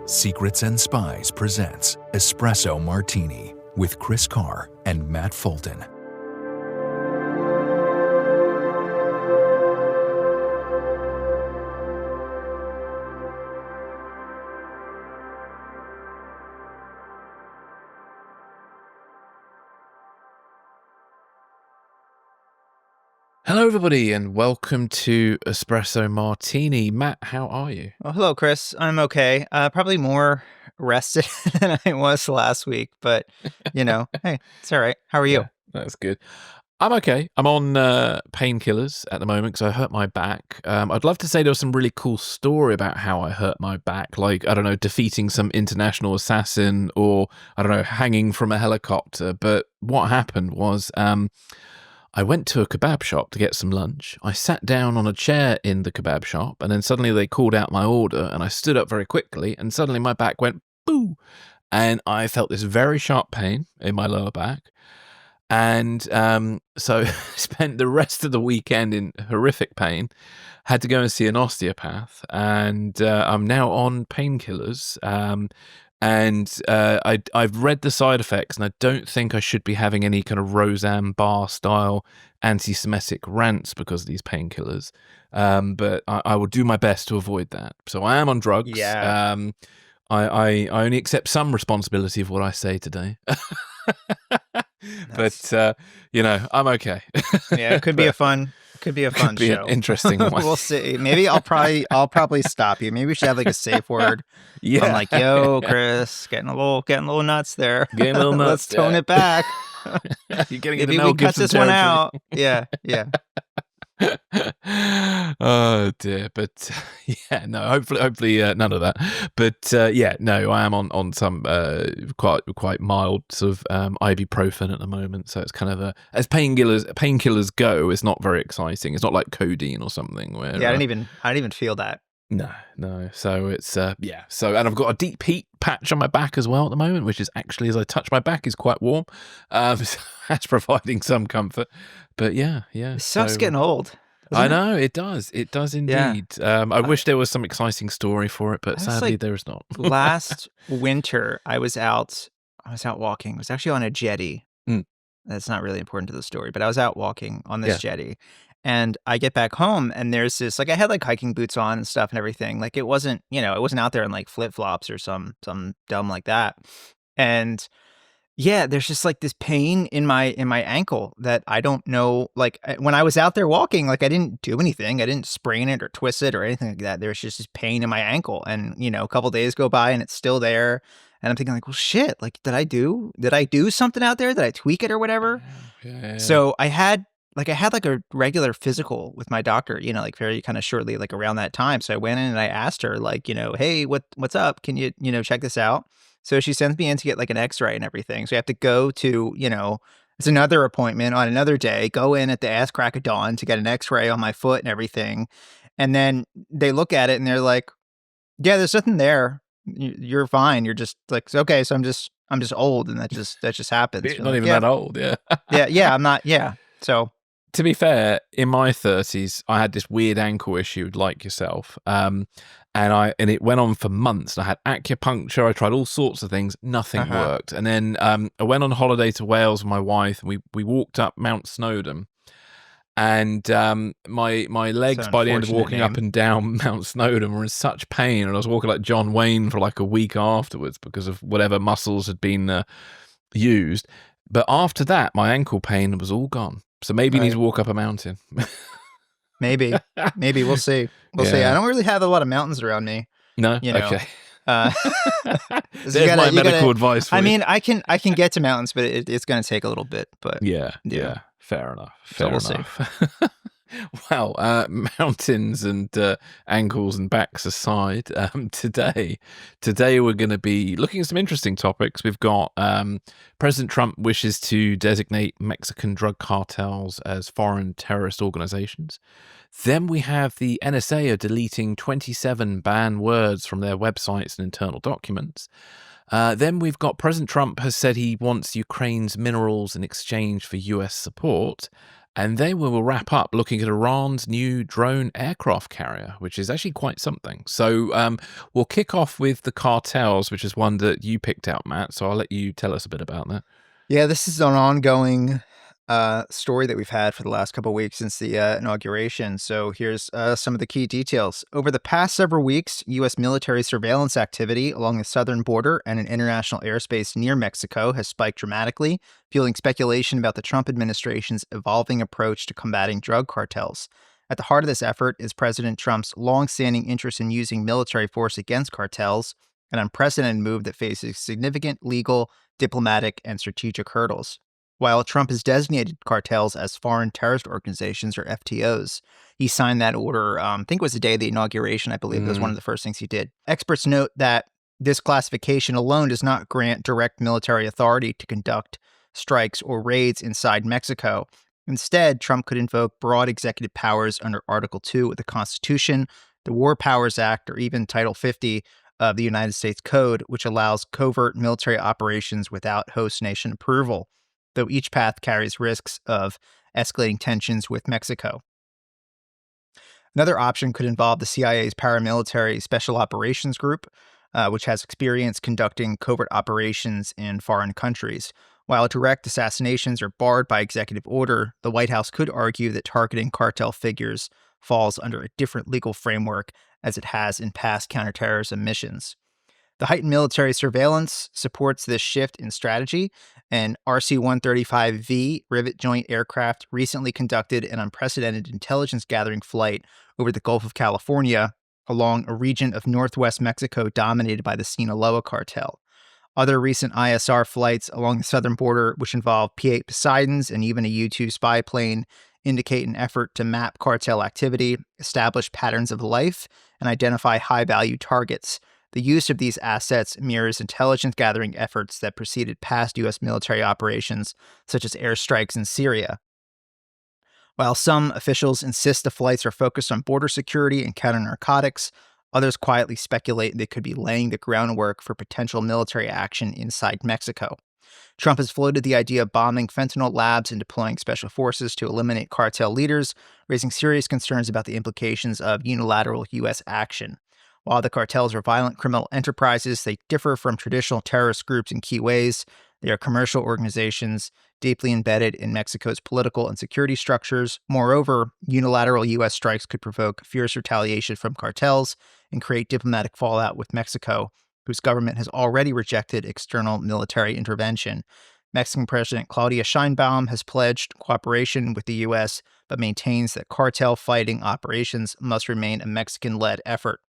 Secrets and Spies presents Espresso Martini with Chris Carr and Matt Fulton. Hello, everybody, and welcome to Espresso Martini. Matt, how are you? Well, hello, Chris. I'm okay. Probably more rested than I was last week, but hey, it's all right. How are you? Yeah, that's good. I'm okay. I'm on painkillers at the moment because I hurt my back. I'd love to say there was some really cool story about how I hurt my back, like, I don't know, defeating some international assassin or, I don't know, hanging from a helicopter. But what happened was I went to a kebab shop to get some lunch. I sat down on a chair in the kebab shop, and then suddenly they called out my order, and I stood up very quickly, and suddenly my back went boo, and I felt this very sharp pain in my lower back. And so spent the rest of the weekend in horrific pain, had to go and see an osteopath, and I'm now on painkillers. I've read the side effects, and I don't think I should be having any kind of Roseanne Barr style anti-Semitic rants because of these painkillers. But I will do my best to avoid that. So I am on drugs. Yeah. I only accept some responsibility of what I say today. Nice. But I'm okay. Yeah, it could be a fun show. An interesting one. We'll see. Maybe I'll probably stop you. Maybe we should have like a safe word. Yeah. I'm like, yo, Chris, getting a little nuts there. Getting a little nuts. Let's tone it back. You're getting Maybe into we Mel cut Gibson this one territory. out. Yeah. Oh dear, but yeah, no. Hopefully, none of that. But no, I am on some quite mild sort of ibuprofen at the moment. So it's kind of as painkillers go, it's not very exciting. It's not like codeine or something. Where Yeah, I didn't even feel that. No. So it's So, and I've got a deep heat patch on my back as well at the moment, which is actually, as I touch my back, is quite warm. So that's providing some comfort. But yeah. It sucks getting old. I know it does. It does indeed. Yeah. I wish there was some exciting story for it, but sadly there is not. Last winter, I was out walking. It was actually on a jetty. That's not really important to the story, but I was out walking on this jetty. And I get back home, and there's this, like, I had like hiking boots on and stuff and everything. Like, it wasn't out there in like flip flops or some dumb like that. And yeah, there's just like this pain in my ankle that I don't know. Like, when I was out there walking, like, I didn't do anything. I didn't sprain it or twist it or anything like that. There's just this pain in my ankle, and a couple days go by and it's still there. And I'm thinking like, well, shit. Like, did I do something out there? Did I tweak it or whatever? Yeah. So I had like a regular physical with my doctor, like very kind of shortly, like around that time. So I went in and I asked her, like, hey, what's up? Can you, check this out? So she sends me in to get like an x-ray and everything. So I have to go to, it's another appointment on another day, go in at the ass crack of dawn to get an x-ray on my foot and everything. And then they look at it and they're like, yeah, there's nothing there. You're fine. You're just like, okay. So I'm just old, and that just happens. Not even that old. Yeah. Yeah. I'm not. Yeah. So, to be fair, in my 30s, I had this weird ankle issue, like yourself, and it went on for months. I had acupuncture. I tried all sorts of things. Nothing worked. And then I went on holiday to Wales with my wife, and we walked up Mount Snowdon. And my legs, by the end of walking up and down Mount Snowdon, were in such pain, and I was walking like John Wayne for like a week afterwards because of whatever muscles had been used. But after that, my ankle pain was all gone. So maybe you need to walk up a mountain. Maybe we'll see. We'll see. I don't really have a lot of mountains around me. No. Okay. There's my medical advice. I mean, I can get to mountains, but it's going to take a little bit. But yeah. Fair enough. So we'll see. Well, mountains and ankles and backs aside, today we're going to be looking at some interesting topics. We've got President Trump wishes to designate Mexican drug cartels as foreign terrorist organizations. Then we have the NSA are deleting 27 banned words from their websites and internal documents. Then we've got President Trump has said he wants Ukraine's minerals in exchange for US support. And then we will wrap up looking at Iran's new drone aircraft carrier, which is actually quite something. So we'll kick off with the cartels, which is one that you picked out, Matt. So I'll let you tell us a bit about that. Yeah, this is an ongoing story that we've had for the last couple of weeks since the inauguration. So here's some of the key details. Over the past several weeks, U.S. military surveillance activity along the southern border and in international airspace near Mexico has spiked dramatically, fueling speculation about the Trump administration's evolving approach to combating drug cartels. At the heart of this effort is President Trump's longstanding interest in using military force against cartels, an unprecedented move that faces significant legal, diplomatic, and strategic hurdles. While Trump has designated cartels as foreign terrorist organizations, or FTOs, he signed that order, I think it was the day of the inauguration, I believe. It was one of the first things he did. Experts note that this classification alone does not grant direct military authority to conduct strikes or raids inside Mexico. Instead, Trump could invoke broad executive powers under Article 2 of the Constitution, the War Powers Act, or even Title 50 of the United States Code, which allows covert military operations without host nation approval, though each path carries risks of escalating tensions with Mexico. Another option could involve the CIA's paramilitary Special Operations Group, which has experience conducting covert operations in foreign countries. While direct assassinations are barred by executive order, the White House could argue that targeting cartel figures falls under a different legal framework as it has in past counterterrorism missions. The heightened military surveillance supports this shift in strategy. An RC-135V Rivet joint aircraft recently conducted an unprecedented intelligence gathering flight over the Gulf of California along a region of northwest Mexico dominated by the Sinaloa cartel. Other recent ISR flights along the southern border, which involve P-8 Poseidons and even a U-2 spy plane, indicate an effort to map cartel activity, establish patterns of life, and identify high-value targets. The use of these assets mirrors intelligence gathering efforts that preceded past U.S. military operations, such as airstrikes in Syria. While some officials insist the flights are focused on border security and counter-narcotics, others quietly speculate they could be laying the groundwork for potential military action inside Mexico. Trump has floated the idea of bombing fentanyl labs and deploying special forces to eliminate cartel leaders, raising serious concerns about the implications of unilateral U.S. action. While the cartels are violent criminal enterprises, they differ from traditional terrorist groups in key ways. They are commercial organizations deeply embedded in Mexico's political and security structures. Moreover, unilateral U.S. strikes could provoke fierce retaliation from cartels and create diplomatic fallout with Mexico, whose government has already rejected external military intervention. Mexican President Claudia Sheinbaum has pledged cooperation with the U.S., but maintains that cartel fighting operations must remain a Mexican-led effort.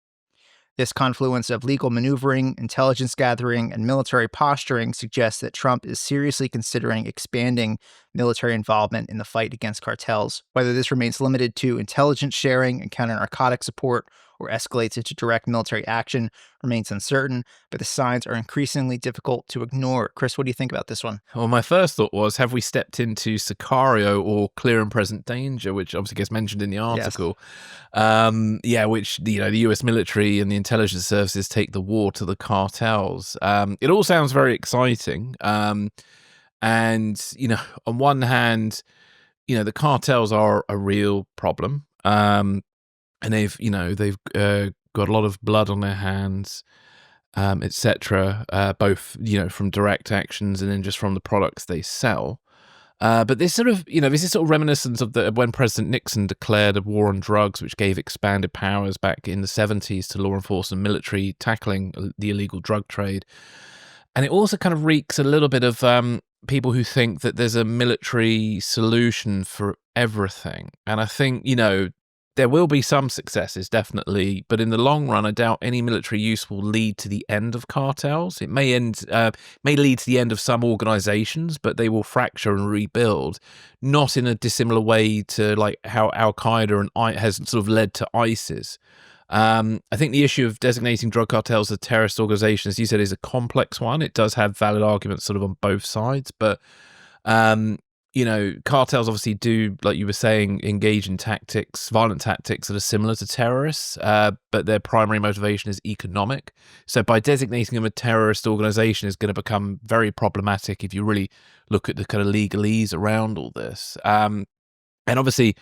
This confluence of legal maneuvering, intelligence gathering, and military posturing suggests that Trump is seriously considering expanding military involvement in the fight against cartels. Whether this remains limited to intelligence sharing and counter-narcotic support or escalates into direct military action remains uncertain, but the signs are increasingly difficult to ignore. Chris, what do you think about this one? Well, my first thought was, have we stepped into Sicario or clear and present danger, which obviously gets mentioned in the article? Yes. Which, the U.S. military and the intelligence services take the war to the cartels. It all sounds very exciting. And, on one hand, the cartels are a real problem. And they've got a lot of blood on their hands, etc. Both from direct actions and then just from the products they sell. But this this is sort of reminiscent of when President Nixon declared a war on drugs, which gave expanded powers back in the 70s to law enforcement and military tackling the illegal drug trade. And it also kind of reeks a little bit of people who think that there's a military solution for everything. And I think, there will be some successes, definitely, but in the long run, I doubt any military use will lead to the end of cartels. It may lead to the end of some organizations, but they will fracture and rebuild, not in a dissimilar way to like how Al-Qaeda and has sort of led to ISIS. I think the issue of designating drug cartels as terrorist organizations, as you said, is a complex one. It does have valid arguments sort of on both sides, but cartels obviously do, like you were saying, engage in violent tactics that are similar to terrorists, but their primary motivation is economic. So by designating them a terrorist organization is going to become very problematic if you really look at the kind of legalese around all this. And obviously,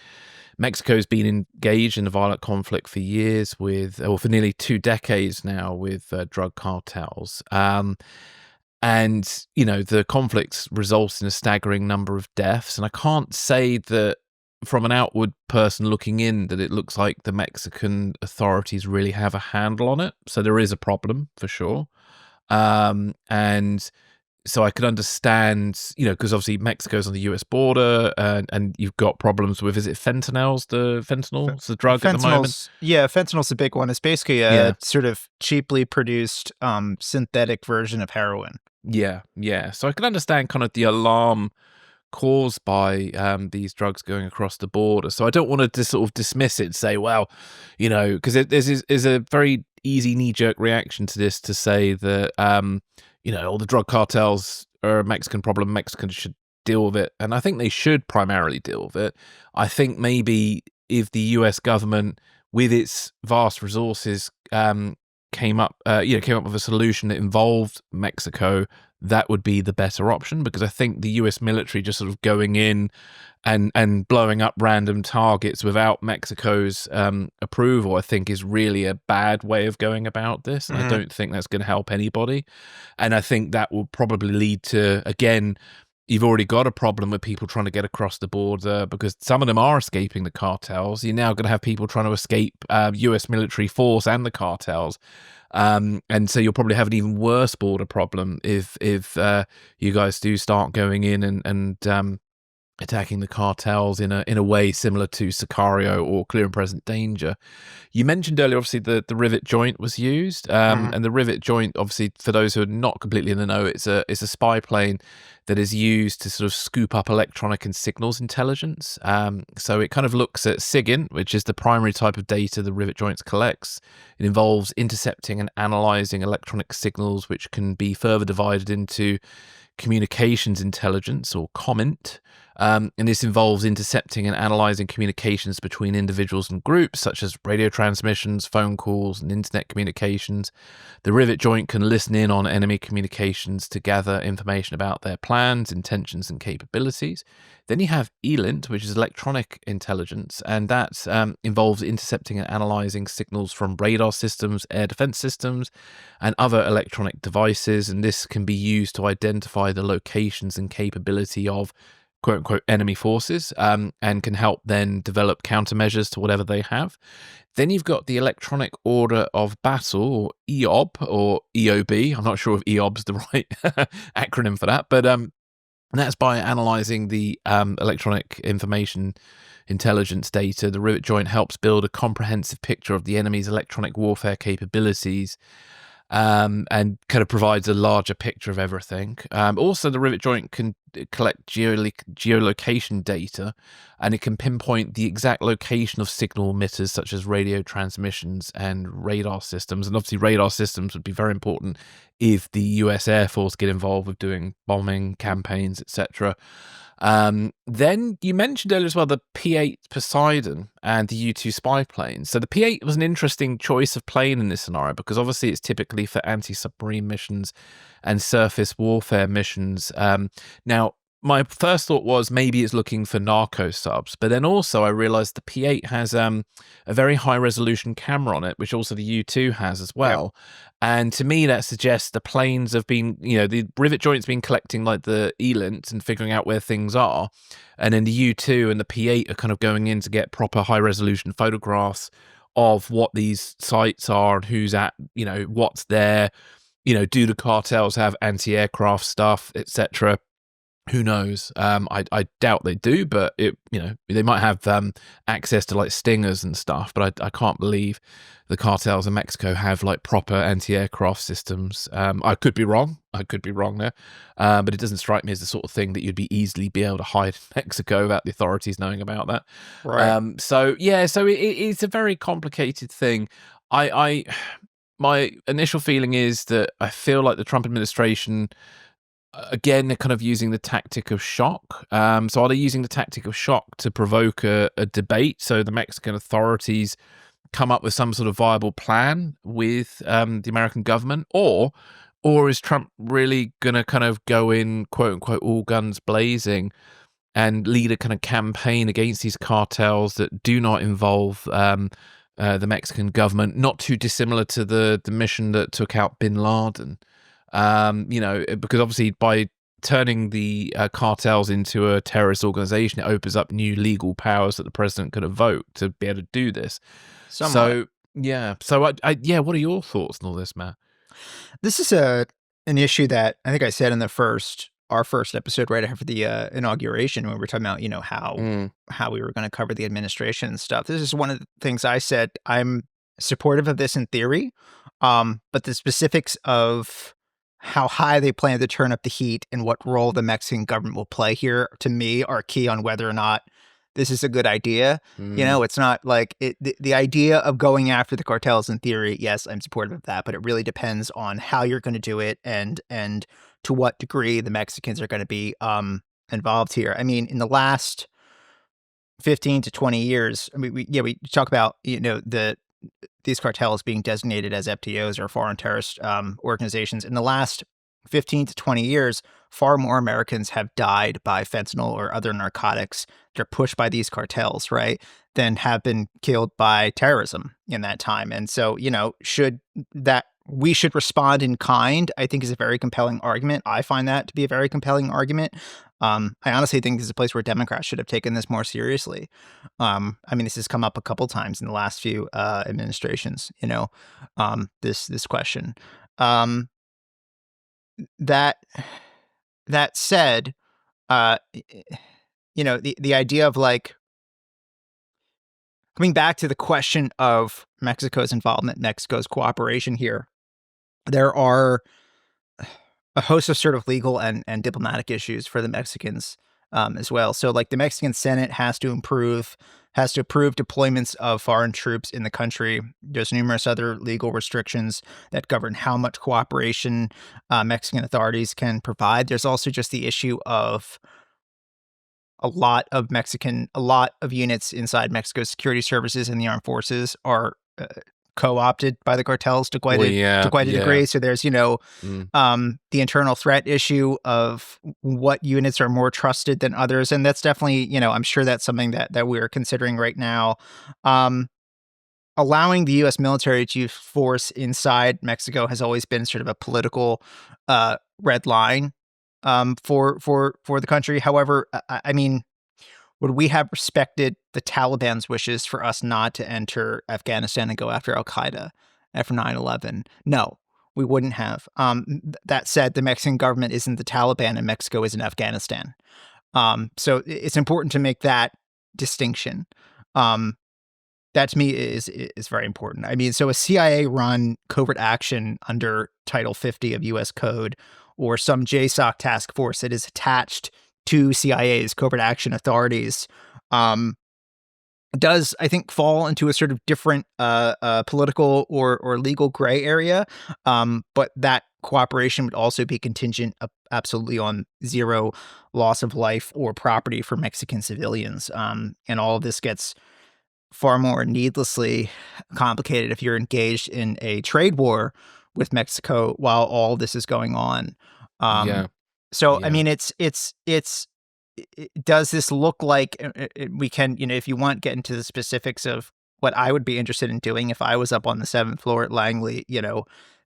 Mexico's been engaged in a violent conflict for years for nearly 2 decades now with drug cartels. And, the conflicts results in a staggering number of deaths. And I can't say that from an outward person looking in that it looks like the Mexican authorities really have a handle on it. So there is a problem for sure. And so I could understand, because obviously Mexico's on the US border, and you've got problems with, is it fentanyl's the drug at the moment? Yeah, fentanyl's a big one. It's basically a sort of cheaply produced synthetic version of heroin. Yeah. So I can understand kind of the alarm caused by these drugs going across the border. So I don't want to sort of dismiss it and say, well, because there's a very easy knee-jerk reaction to this to say that, all the drug cartels are a Mexican problem. Mexicans should deal with it. And I think they should primarily deal with it. I think maybe if the US government, with its vast resources, came up with a solution that involved Mexico, that would be the better option, because I think the US military just sort of going in and blowing up random targets without Mexico's approval, I think is really a bad way of going about this. And I don't think that's going to help anybody. And I think that will probably lead to, again, you've already got a problem with people trying to get across the border because some of them are escaping the cartels. You're now going to have people trying to escape US military force and the cartels. And so you'll probably have an even worse border problem if you guys do start going in and attacking the cartels in a way similar to Sicario or Clear and Present Danger. You mentioned earlier, obviously, the rivet joint was used, and the rivet joint, obviously, for those who are not completely in the know, it's a spy plane that is used to sort of scoop up electronic and signals intelligence. So it kind of looks at SIGINT, which is the primary type of data the rivet joints collects. It involves intercepting and analyzing electronic signals, which can be further divided into communications intelligence, or COMINT. And this involves intercepting and analyzing communications between individuals and groups, such as radio transmissions, phone calls, and internet communications. The rivet joint can listen in on enemy communications to gather information about their plans, intentions, and capabilities. Then you have ELINT, which is electronic intelligence, and that involves intercepting and analyzing signals from radar systems, air defense systems, and other electronic devices. And this can be used to identify the locations and capability of quote-unquote enemy forces, and can help then develop countermeasures to whatever they have. Then you've got the Electronic Order of Battle, or EOB, or EOB. I'm not sure if EOB's the right acronym for that, but that's by analyzing the electronic information intelligence data. The rivet joint helps build a comprehensive picture of the enemy's electronic warfare capabilities, and kind of provides a larger picture of everything. Also, the rivet joint can collect geolocation data, and it can pinpoint the exact location of signal emitters such as radio transmissions and radar systems. And obviously radar systems would be very important if the US Air Force get involved with doing bombing campaigns, etc. Then you mentioned earlier as well the P-8 Poseidon and the U-2 spy planes. So the P-8 was an interesting choice of plane in this scenario because obviously it's typically for anti-submarine missions and surface warfare missions. Now, my first thought was maybe it's looking for narco subs, but then also I realized the P-8 has a very high resolution camera on it, which also the U-2 has as well. Yep. And to me, that suggests the planes have been, the rivet joint's been collecting like the ELINT and figuring out where things are. And then the U-2 and the P-8 are kind of going in to get proper high resolution photographs of what these sites are and who's at, what's there. Do the cartels have anti-aircraft stuff, etc.? Who knows? I doubt they do, but they might have access to like stingers and stuff. But I can't believe the cartels in Mexico have like proper anti-aircraft systems. I could be wrong. There, but it doesn't strike me as the sort of thing that you'd be easily be able to hide in Mexico without the authorities knowing about that. Right. So it's a very complicated thing. My initial feeling is that I feel like the Trump administration, again, they're kind of using the tactic of shock. So are they using the tactic of shock to provoke a debate so the Mexican authorities come up with some sort of viable plan with the American government? Or is Trump really going to kind of go in, quote unquote, all guns blazing and lead a kind of campaign against these cartels that do not involve the Mexican government, not too dissimilar to the mission that took out bin Laden. Because obviously by turning the cartels into a terrorist organization, it opens up new legal powers that the president could evoke to be able to do this. Somewhat. So, what are your thoughts on all this, Matt? This is an issue that I think I said in our first episode right after the inauguration, when we were talking about, how we were going to cover the administration and stuff. This is one of the things I said. I'm supportive of this in theory, but the specifics of how high they plan to turn up the heat and what role the Mexican government will play here, to me, are key on whether or not this is a good idea. It's not like the idea of going after the cartels in theory. Yes, I'm supportive of that, but it really depends on how you're going to do it and to what degree the Mexicans are going to be involved here. I mean, in the last 15 to 20 years, we talk about, these cartels being designated as FTOs or foreign terrorist organizations. In the last 15 to 20 years, far more Americans have died by fentanyl or other narcotics that are pushed by these cartels, right, than have been killed by terrorism in that time. And so, we should respond in kind, I think, is a very compelling argument. I find that to be a very compelling argument. I honestly think this is a place where Democrats should have taken this more seriously. This has come up a couple times in the last few administrations, this question. That said, the idea of coming back to the question of Mexico's involvement, Mexico's cooperation here, there are a host of sort of legal and diplomatic issues for the Mexicans as well. So the Mexican Senate has to approve deployments of foreign troops in the country. There's numerous other legal restrictions that govern how much cooperation Mexican authorities can provide. There's also just the issue of a lot of units inside Mexico's security services and the armed forces are co-opted by the cartels to quite a degree. So there's, the internal threat issue of what units are more trusted than others. And that's definitely, I'm sure that's something that we're considering right now. Allowing the U.S. military to use force inside Mexico has always been sort of a political red line for the country. However, would we have respected the Taliban's wishes for us not to enter Afghanistan and go after Al-Qaeda after 9/11? No, we wouldn't have. That said, the Mexican government isn't the Taliban and Mexico isn't Afghanistan. So it's important to make that distinction. That to me is very important. So a CIA-run covert action under Title 50 of U.S. Code, or some JSOC task force that is attached to CIA's covert action authorities, does, I think, fall into a sort of different political or legal gray area. But that cooperation would also be contingent absolutely on zero loss of life or property for Mexican civilians. And all of this gets far more needlessly complicated if you're engaged in a trade war with Mexico while all this is going on. So, does this look like we can, if you want, get into the specifics of what I would be interested in doing if I was up on the 7th floor at Langley,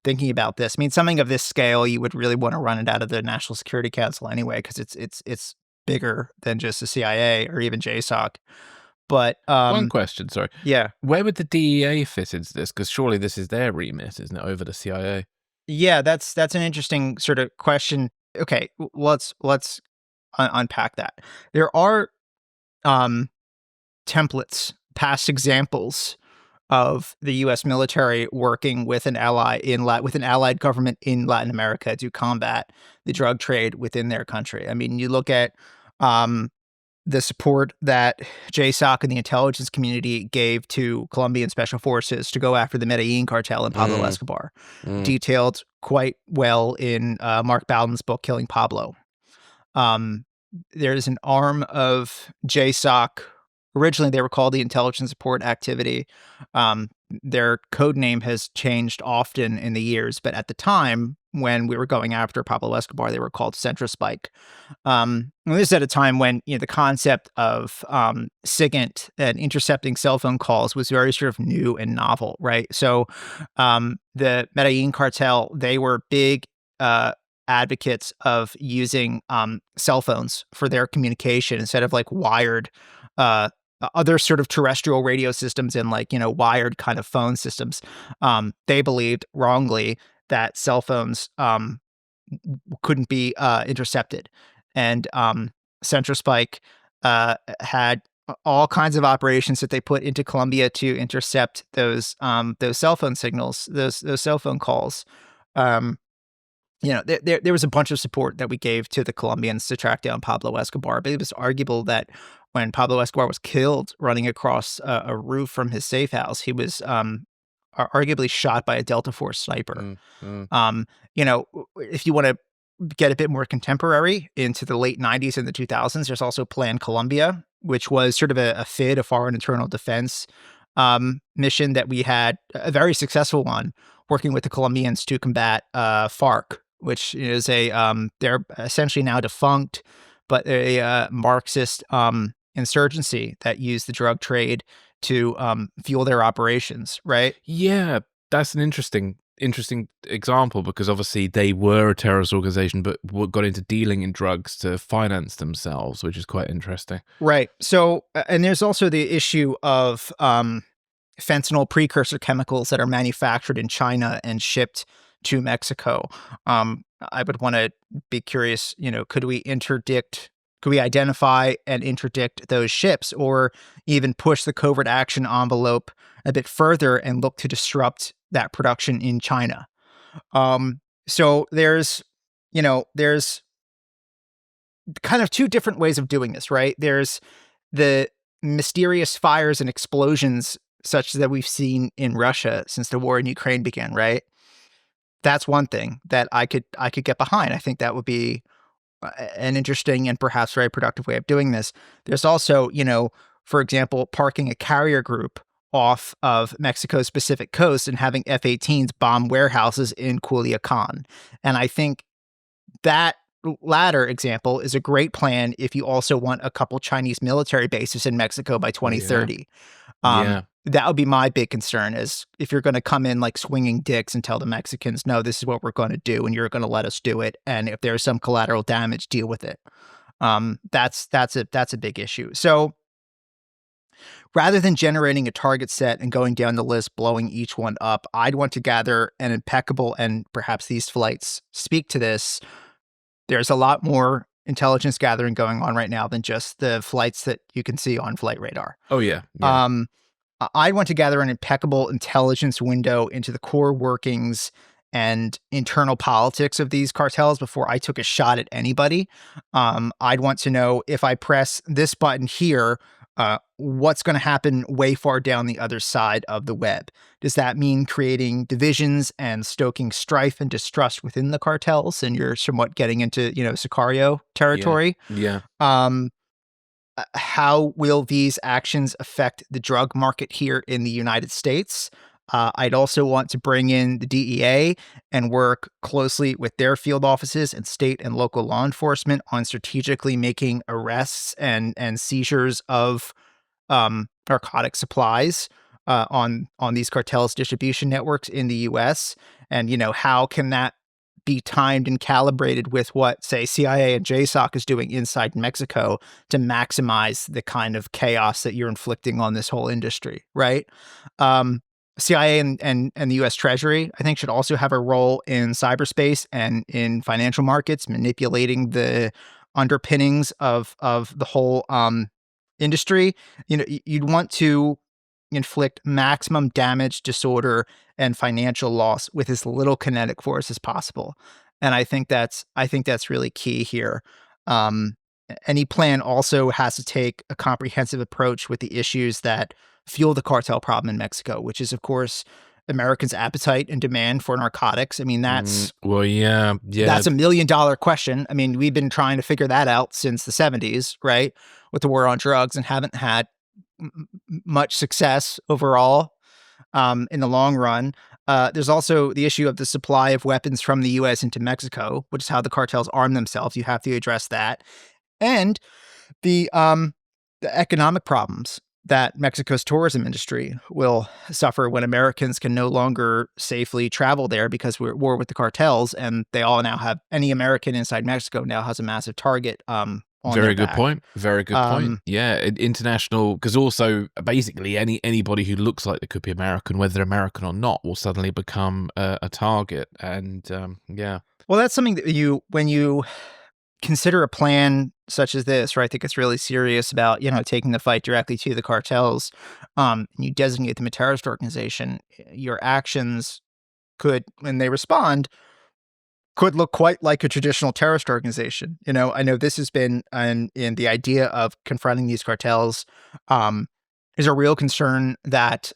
thinking about this. Something of this scale, you would really want to run it out of the National Security Council anyway, because it's bigger than just the CIA or even JSOC. But one question, sorry. Yeah. Where would the DEA fit into this? Because surely this is their remit, isn't it, over the CIA? Yeah, that's an interesting sort of question. Okay, let's unpack that. There are templates, past examples of the U.S. military working with an allied government in Latin America to combat the drug trade within their country. You look at the support that JSOC and the intelligence community gave to Colombian special forces to go after the Medellin cartel and Pablo Escobar, detailed quite well in Mark Bowden's book, Killing Pablo. There's an arm of JSOC. Originally, they were called the Intelligence Support Activity. Their code name has changed often in the years, but at the time, when we were going after Pablo Escobar. They were called CentroSpike. And this is at a time when the concept of SIGINT and intercepting cell phone calls was very sort of new and novel, right? So the Medellin cartel, they were big advocates of using cell phones for their communication instead of like wired other sort of terrestrial radio systems and like, wired kind of phone systems. They believed wrongly that cell phones couldn't be intercepted. And CentroSpike had all kinds of operations that they put into Colombia to intercept those cell phone signals, those cell phone calls. There was a bunch of support that we gave to the Colombians to track down Pablo Escobar, but it was arguable that when Pablo Escobar was killed running across a roof from his safe house, he was arguably shot by a Delta Force sniper. If you want to get a bit more contemporary into the late 90s and the 2000s, there's also Plan Colombia, which was sort of a FID, a foreign internal defense mission that we had, a very successful one, working with the Colombians to combat FARC, which is they're essentially now defunct, but a Marxist insurgency that used the drug trade to fuel their operations, right? Yeah, that's an interesting example, because obviously they were a terrorist organization, but got into dealing in drugs to finance themselves, which is quite interesting. Right. So, and there's also the issue of fentanyl precursor chemicals that are manufactured in China and shipped to Mexico. I would want to be curious, could we identify and interdict those ships, or even push the covert action envelope a bit further and look to disrupt that production in China? So there's kind of two different ways of doing this, right? There's the mysterious fires and explosions such that we've seen in Russia since the war in Ukraine began, right? That's one thing that I could get behind. I think that would be an interesting and perhaps very productive way of doing this. There's also, for example, parking a carrier group off of Mexico's Pacific coast and having F-18s bomb warehouses in Culiacan. And I think that latter example is a great plan if you also want a couple Chinese military bases in Mexico by 2030. That would be my big concern, is if you're going to come in like swinging dicks and tell the Mexicans, no, this is what we're going to do, and you're going to let us do it, and if there's some collateral damage, deal with it. That's a big issue. So rather than generating a target set and going down the list, blowing each one up, I'd want to gather an impeccable, and perhaps these flights speak to this. There's a lot more intelligence gathering going on right now than just the flights that you can see on flight radar. Oh, yeah. I want to gather an impeccable intelligence window into the core workings and internal politics of these cartels before I took a shot at anybody. I'd want to know, if I press this button here, what's going to happen way far down the other side of the web. Does that mean creating divisions and stoking strife and distrust within the cartels? And you're somewhat getting into, Sicario territory. Yeah. How will these actions affect the drug market here in the United States? I'd also want to bring in the DEA and work closely with their field offices and state and local law enforcement on strategically making arrests and seizures of narcotic supplies on these cartels' distribution networks in the U.S. And, how can that be timed and calibrated with what, say, CIA and JSOC is doing inside Mexico to maximize the kind of chaos that you're inflicting on this whole industry, right? CIA and the U.S. Treasury, I think, should also have a role in cyberspace and in financial markets, manipulating the underpinnings of the whole industry. You'd want to inflict maximum damage, disorder, and financial loss with as little kinetic force as possible. And I think that's really key here. Any plan also has to take a comprehensive approach with the issues that fuel the cartel problem in Mexico, which is, of course, Americans' appetite and demand for narcotics. I mean, that's that's $1 million question. I mean, we've been trying to figure that out since the 70s, right, with the war on drugs, and haven't had much success overall in the long run. there's also the issue of the supply of weapons from the U.S. into Mexico, which is how the cartels arm themselves. You have to address that. And the economic problems that Mexico's tourism industry will suffer when Americans can no longer safely travel there because we're at war with the cartels, and they all now have any American inside Mexico now has a massive target on Very their good back. point. Very good point. Yeah, international, because also basically anybody who looks like they could be American, whether they're American or not, will suddenly become a target. And yeah. Well, that's something that when you consider a plan such as this, right, that gets really serious about, taking the fight directly to the cartels, and you designate them a terrorist organization, your actions could, when they respond, could look quite like a traditional terrorist organization. I know this has been in the idea of confronting these cartels, is a real concern that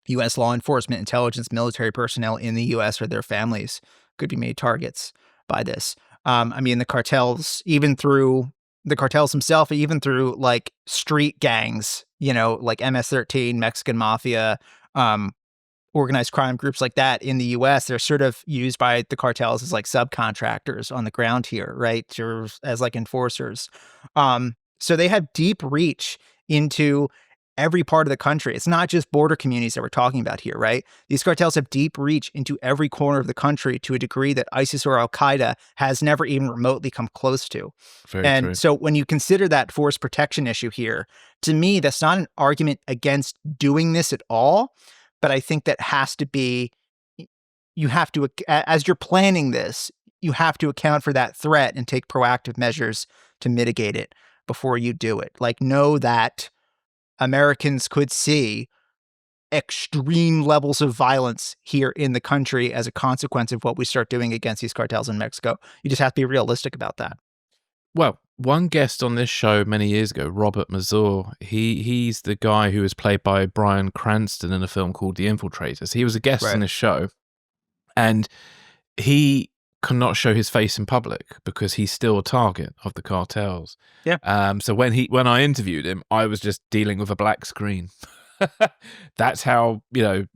U.S. law enforcement, intelligence, military personnel in the U.S. or their families could be made targets by this. The cartels, even through the cartels themselves, even through like street gangs, like MS-13, Mexican Mafia, organized crime groups like that in the U.S., they're sort of used by the cartels as like subcontractors on the ground here, right? Or as like enforcers. So they have deep reach into every part of the country. It's not just border communities that we're talking about here, right? These cartels have deep reach into every corner of the country to a degree that ISIS or Al-Qaeda has never even remotely come close to. Very true. So when you consider that force protection issue here, to me, that's not an argument against doing this at all. But I think that has to be, you have to, as you're planning this, you have to account for that threat and take proactive measures to mitigate it before you do it. Like, know that Americans could see extreme levels of violence here in the country as a consequence of what we start doing against these cartels in Mexico. You just have to be realistic about that. Well, one guest on this show many years ago, Robert Mazur, he's the guy who was played by Bryan Cranston in a film called The Infiltrators. He was a guest on this show, and he cannot show his face in public because he's still a target of the cartels. Yeah. So when I interviewed him, I was just dealing with a black screen. That's how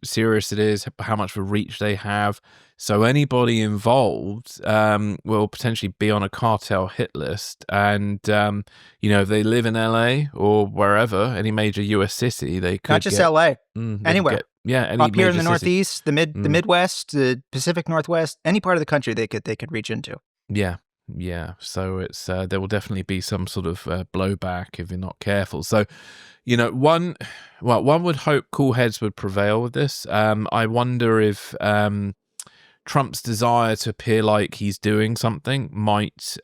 serious it is, how much of a reach they have. So anybody involved will potentially be on a cartel hit list, and if they live in LA or wherever, any major US city, they could not just LA, anywhere. Any up here in the city. Northeast, the Midwest, the Pacific Northwest, any part of the country they could reach into. Yeah. So it's there will definitely be some sort of blowback if you're not careful. So, one would hope cool heads would prevail with this. I wonder if Trump's desire to appear like he's doing something might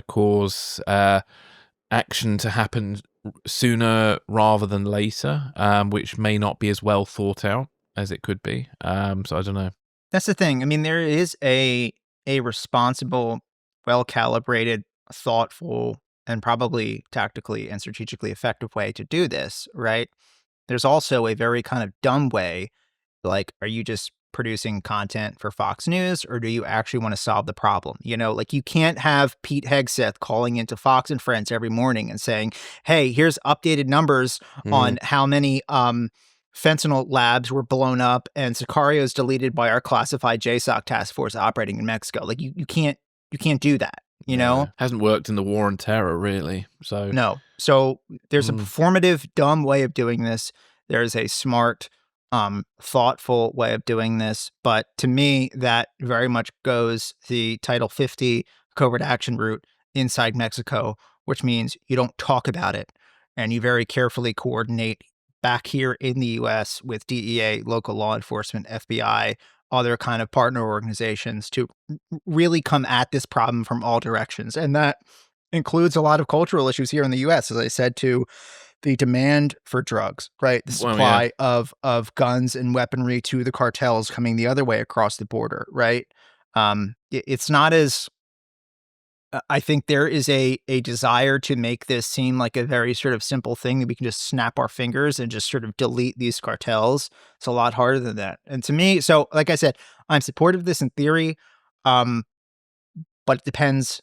cause action to happen sooner rather than later, which may not be as well thought out as it could be. So I don't know. That's the thing. There is a responsible, well-calibrated, thoughtful, and probably tactically and strategically effective way to do this, right? There's also a very kind of dumb way, like, are you just producing content for Fox News, or do you actually want to solve the problem? Like, you can't have Pete Hegseth calling into Fox and Friends every morning and saying, hey, here's updated numbers on how many fentanyl labs were blown up and Sicarios deleted by our classified JSOC task force operating in Mexico. Like, you can't do that, Hasn't worked in the war on terror, really. So no. So there's a performative, dumb way of doing this. There's a smart, thoughtful way of doing this. But to me, that very much goes the Title 50 covert action route inside Mexico, which means you don't talk about it and you very carefully coordinate back here in the U.S. with DEA, local law enforcement, FBI, other kind of partner organizations to really come at this problem from all directions. And that includes a lot of cultural issues here in the U.S., as I said, to the demand for drugs, right? The supply of guns and weaponry to the cartels coming the other way across the border, right? It's not as... I think there is a desire to make this seem like a very sort of simple thing that we can just snap our fingers and just sort of delete these cartels. It's a lot harder than that. And to me, so like I said, I'm supportive of this in theory, but it depends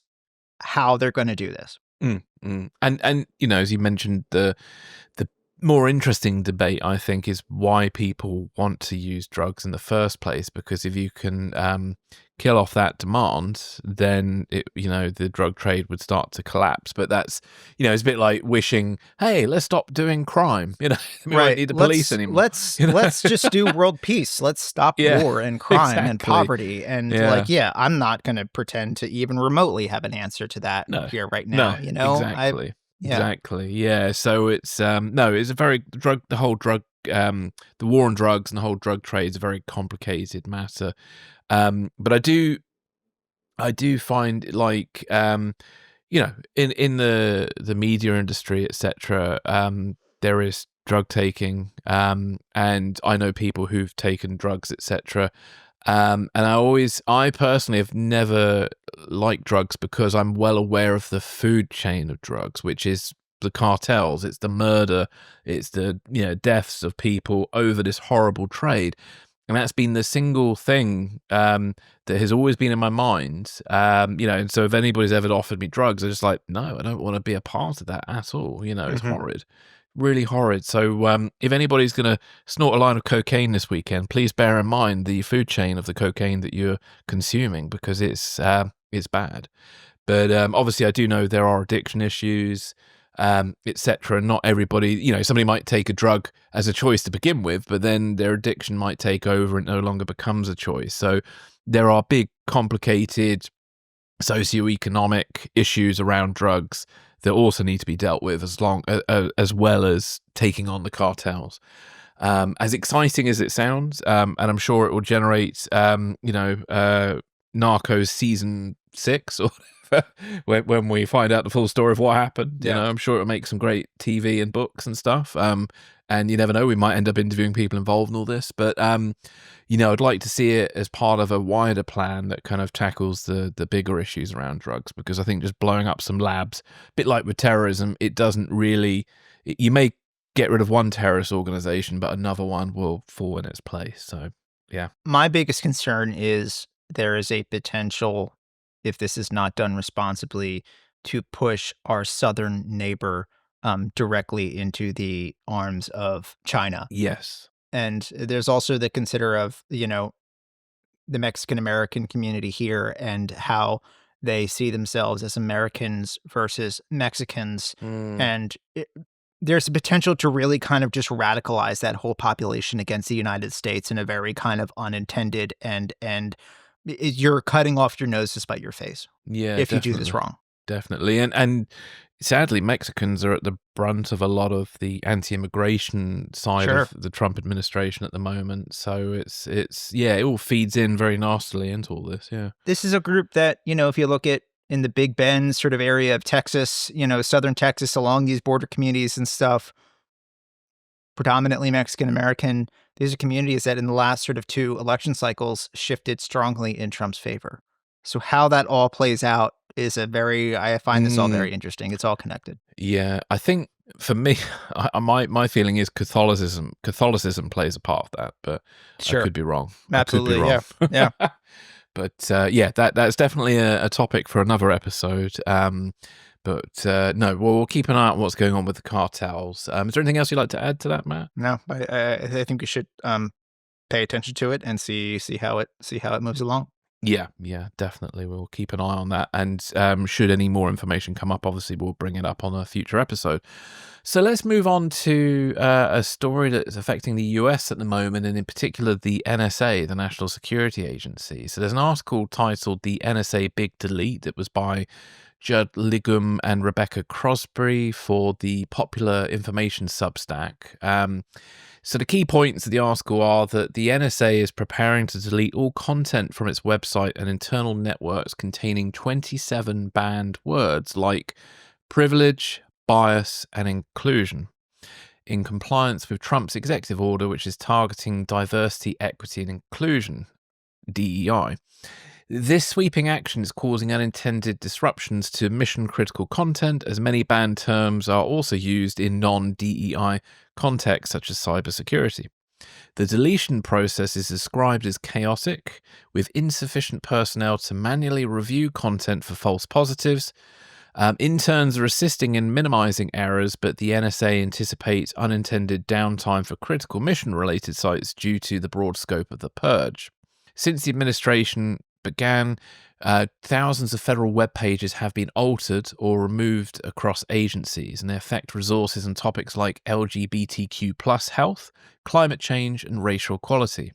how they're going to do this. And as you mentioned, the more interesting debate, I think, is why people want to use drugs in the first place. Because if you can kill off that demand, then the drug trade would start to collapse. But that's it's a bit like wishing, hey, let's stop doing crime. We won't need the police anymore. Let's just do world peace. Let's stop war and crime and poverty. And I'm not going to pretend to even remotely have an answer to that here right now. Exactly. Exactly. Yeah. So it's it's a very the war on drugs and the whole drug trade is a very complicated matter. But I do find like in the media industry, etc. There is drug taking, and I know people who've taken drugs, etc. And I personally have never liked drugs because I'm well aware of the food chain of drugs, which is the cartels. It's the murder. It's the deaths of people over this horrible trade. And that's been the single thing that has always been in my mind. And so if anybody's ever offered me drugs, I'm just like, no, I don't want to be a part of that at all. It's horrid. Really horrid. So if anybody's going to snort a line of cocaine this weekend, please bear in mind the food chain of the cocaine that you're consuming, because it's bad. But obviously I do know there are addiction issues, etc. Not everybody, somebody might take a drug as a choice to begin with, but then their addiction might take over and no longer becomes a choice. So there are big, complicated socioeconomic issues around drugs that also need to be dealt with, as well as taking on the cartels. As exciting as it sounds, and I'm sure it will generate, Narcos season 6 or when we find out the full story of what happened. I'm sure it'll make some great TV and books and stuff. And you never know, we might end up interviewing people involved in all this. But I'd like to see it as part of a wider plan that kind of tackles the bigger issues around drugs, because I think just blowing up some labs, a bit like with terrorism, it doesn't really. You may get rid of one terrorist organization, but another one will fall in its place. So yeah, my biggest concern is there is a potential, if this is not done responsibly, to push our southern neighbor directly into the arms of China. Yes. And there's also the consider of, the Mexican-American community here and how they see themselves as Americans versus Mexicans. And there's a potential to really kind of just radicalize that whole population against the United States in a very kind of unintended and you're cutting off your nose to spite your face. Yeah, if you do this wrong. Definitely. And sadly, Mexicans are at the brunt of a lot of the anti-immigration side of the Trump administration at the moment. So it all feeds in very nastily into all this. Yeah. This is a group that, if you look at in the Big Bend sort of area of Texas, southern Texas, along these border communities and stuff, predominantly Mexican-American, these are communities that in the last sort of 2 election cycles shifted strongly in Trump's favor. So how that all plays out is I find this all very interesting. It's all connected. Yeah, I think for me, my feeling is Catholicism plays a part of that, but I could be wrong. Absolutely, yeah. But that's definitely a topic for another episode. But we'll keep an eye on what's going on with the cartels. Is there anything else you'd like to add to that, Matt? No, I think we should pay attention to it and see how it moves along. Yeah, definitely. We'll keep an eye on that. And should any more information come up, obviously we'll bring it up on a future episode. So let's move on to a story that is affecting the US at the moment, and in particular the NSA, the National Security Agency. So there's an article titled "The NSA Big Delete" that was by Judd Ligum and Rebecca Crosby for the Popular Information Substack. So the key points of the article are that the NSA is preparing to delete all content from its website and internal networks containing 27 banned words like privilege, bias, and inclusion, in compliance with Trump's executive order, which is targeting diversity, equity, and inclusion, DEI. This sweeping action is causing unintended disruptions to mission-critical content, as many banned terms are also used in non-DEI contexts, such as cybersecurity. The deletion process is described as chaotic, with insufficient personnel to manually review content for false positives, Interns are assisting in minimizing errors, but the NSA anticipates unintended downtime for critical mission-related sites due to the broad scope of the purge. Since the administration began, thousands of federal web pages have been altered or removed across agencies, and they affect resources and topics like LGBTQ+ health, climate change, and racial equality.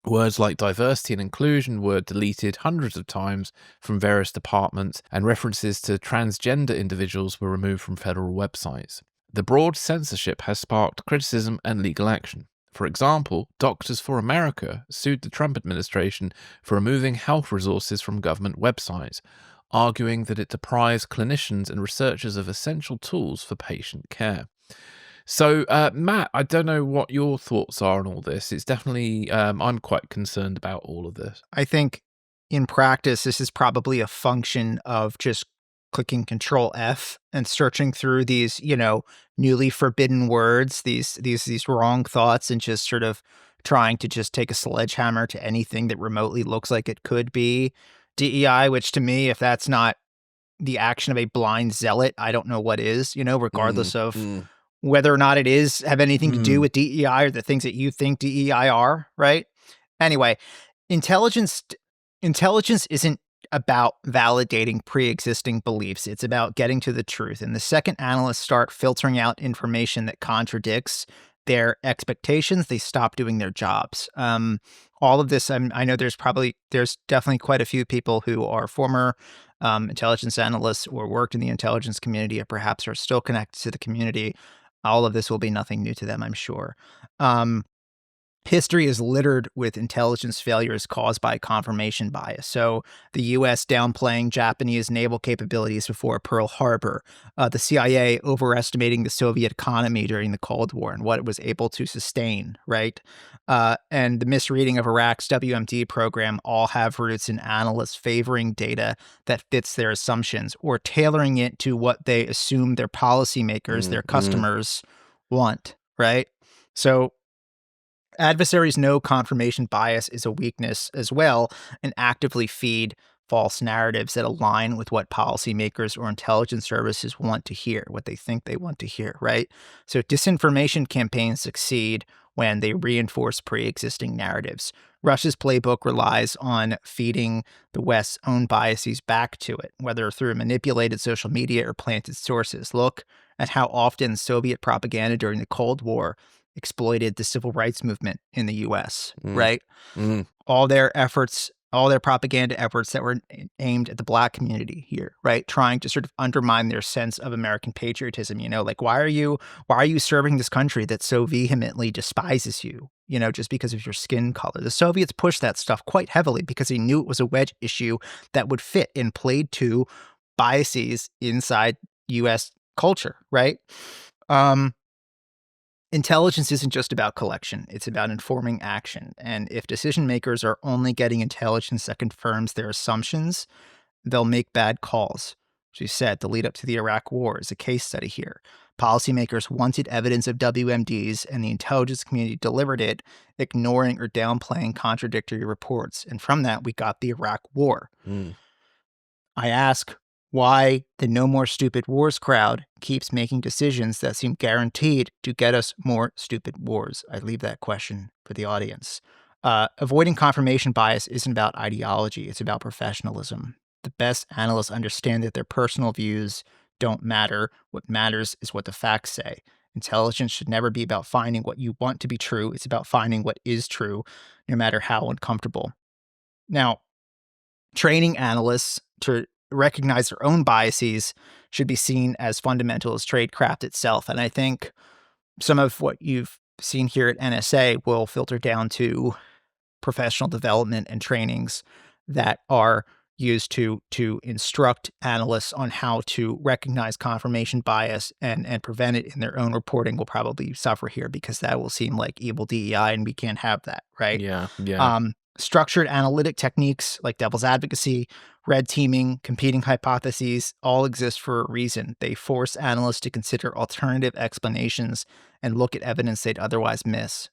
Words like diversity and inclusion were deleted hundreds of times from various departments, and references to transgender individuals were removed from federal websites. The broad censorship has sparked criticism and legal action. For example, Doctors for America sued the Trump administration for removing health resources from government websites, arguing that it deprives clinicians and researchers of essential tools for patient care. So, Matt, I don't know what your thoughts are on all this. It's definitely, I'm quite concerned about all of this. I think in practice, this is probably a function of just clicking Control F and searching through these, newly forbidden words, these wrong thoughts, and just sort of trying to just take a sledgehammer to anything that remotely looks like it could be DEI, which to me, if that's not the action of a blind zealot, I don't know what is, regardless of whether or not it is have anything to do with DEI or the things that you think DEI are, right? Anyway, intelligence isn't about validating pre-existing beliefs. It's about getting to the truth. And the second analysts start filtering out information that contradicts their expectations, they stop doing their jobs. All of this, I know there's definitely quite a few people who are former intelligence analysts or worked in the intelligence community or perhaps are still connected to the community. All of this will be nothing new to them, I'm sure. History is littered with intelligence failures caused by confirmation bias. So the U.S. downplaying Japanese naval capabilities before Pearl Harbor, the CIA overestimating the Soviet economy during the Cold War and what it was able to sustain, right? And the misreading of Iraq's WMD program all have roots in analysts favoring data that fits their assumptions or tailoring it to what they assume their policymakers, their customers want, right? So adversaries know confirmation bias is a weakness as well and actively feed false narratives that align with what policymakers or intelligence services want to hear, what they think they want to hear, right? So disinformation campaigns succeed when they reinforce pre-existing narratives. Russia's playbook relies on feeding the West's own biases back to it, whether through manipulated social media or planted sources. Look at how often Soviet propaganda during the Cold War exploited the civil rights movement in the U.S., right? All their propaganda efforts that were aimed at the Black community here, right? Trying to sort of undermine their sense of American patriotism, like, why are you serving this country that so vehemently despises you, just because of your skin color? The Soviets pushed that stuff quite heavily because they knew it was a wedge issue that would fit and played to biases inside U.S. culture, right? Intelligence isn't just about collection. It's about informing action. And if decision makers are only getting intelligence that confirms their assumptions, they'll make bad calls. As you said, the lead up to the Iraq War is a case study here. Policymakers wanted evidence of WMDs, and the intelligence community delivered it, ignoring or downplaying contradictory reports. And from that, we got the Iraq War. I ask why the No More Stupid Wars crowd keeps making decisions that seem guaranteed to get us more stupid wars. I leave that question for the audience. Avoiding confirmation bias isn't about ideology. It's about professionalism. The best analysts understand that their personal views don't matter. What matters is what the facts say. Intelligence should never be about finding what you want to be true. It's about finding what is true, no matter how uncomfortable. Now, training analysts to recognize their own biases should be seen as fundamental as tradecraft itself. And I think some of what you've seen here at NSA will filter down to professional development and trainings that are used to instruct analysts on how to recognize confirmation bias and prevent it in their own reporting will probably suffer here because that will seem like evil DEI and we can't have that, right? Yeah. Structured analytic techniques like devil's advocacy, red teaming, competing hypotheses all exist for a reason. They force analysts to consider alternative explanations and look at evidence they'd otherwise miss.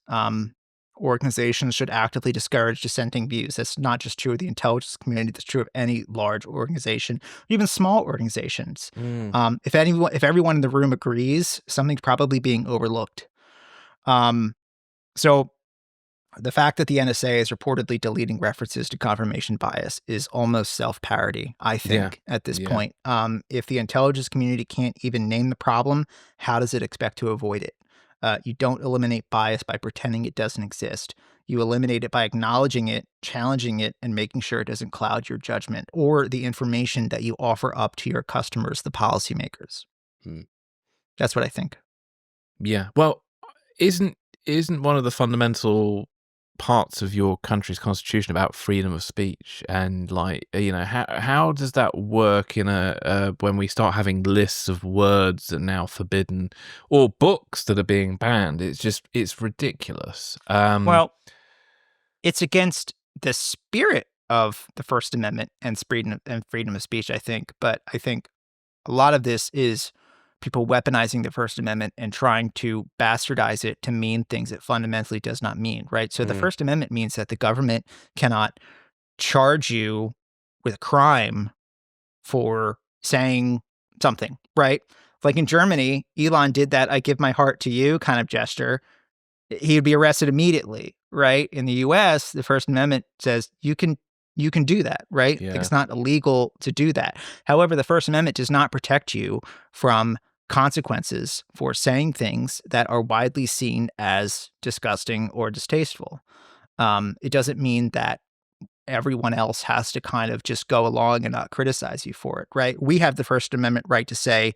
organizations should actively discourage dissenting views. That's not just true of the intelligence community. That's true of any large organization, even small organizations. If everyone in the room agrees, something's probably being overlooked. So the fact that the NSA is reportedly deleting references to confirmation bias is almost self-parody, I think, at this point. If the intelligence community can't even name the problem, how does it expect to avoid it? You don't eliminate bias by pretending it doesn't exist. You eliminate it by acknowledging it, challenging it, and making sure it doesn't cloud your judgment or the information that you offer up to your customers, the policymakers. That's what I think. Yeah. Well, isn't one of the fundamental parts of your country's constitution about freedom of speech? And like, how does that work in when we start having lists of words that are now forbidden or books that are being banned? It's ridiculous. Well, it's against the spirit of the First Amendment and freedom of speech, I think. But I think a lot of this is people weaponizing the First Amendment and trying to bastardize it to mean things it fundamentally does not mean, right? So the First Amendment means that the government cannot charge you with a crime for saying something, right? Like in Germany, Elon did that "I give my heart to you" kind of gesture. He would be arrested immediately, right? In the US, the First Amendment says you can do that, right? Yeah. Like it's not illegal to do that. However, the First Amendment does not protect you from consequences for saying things that are widely seen as disgusting or distasteful. It doesn't mean that everyone else has to kind of just go along and not criticize you for it, right? We have the First Amendment right to say,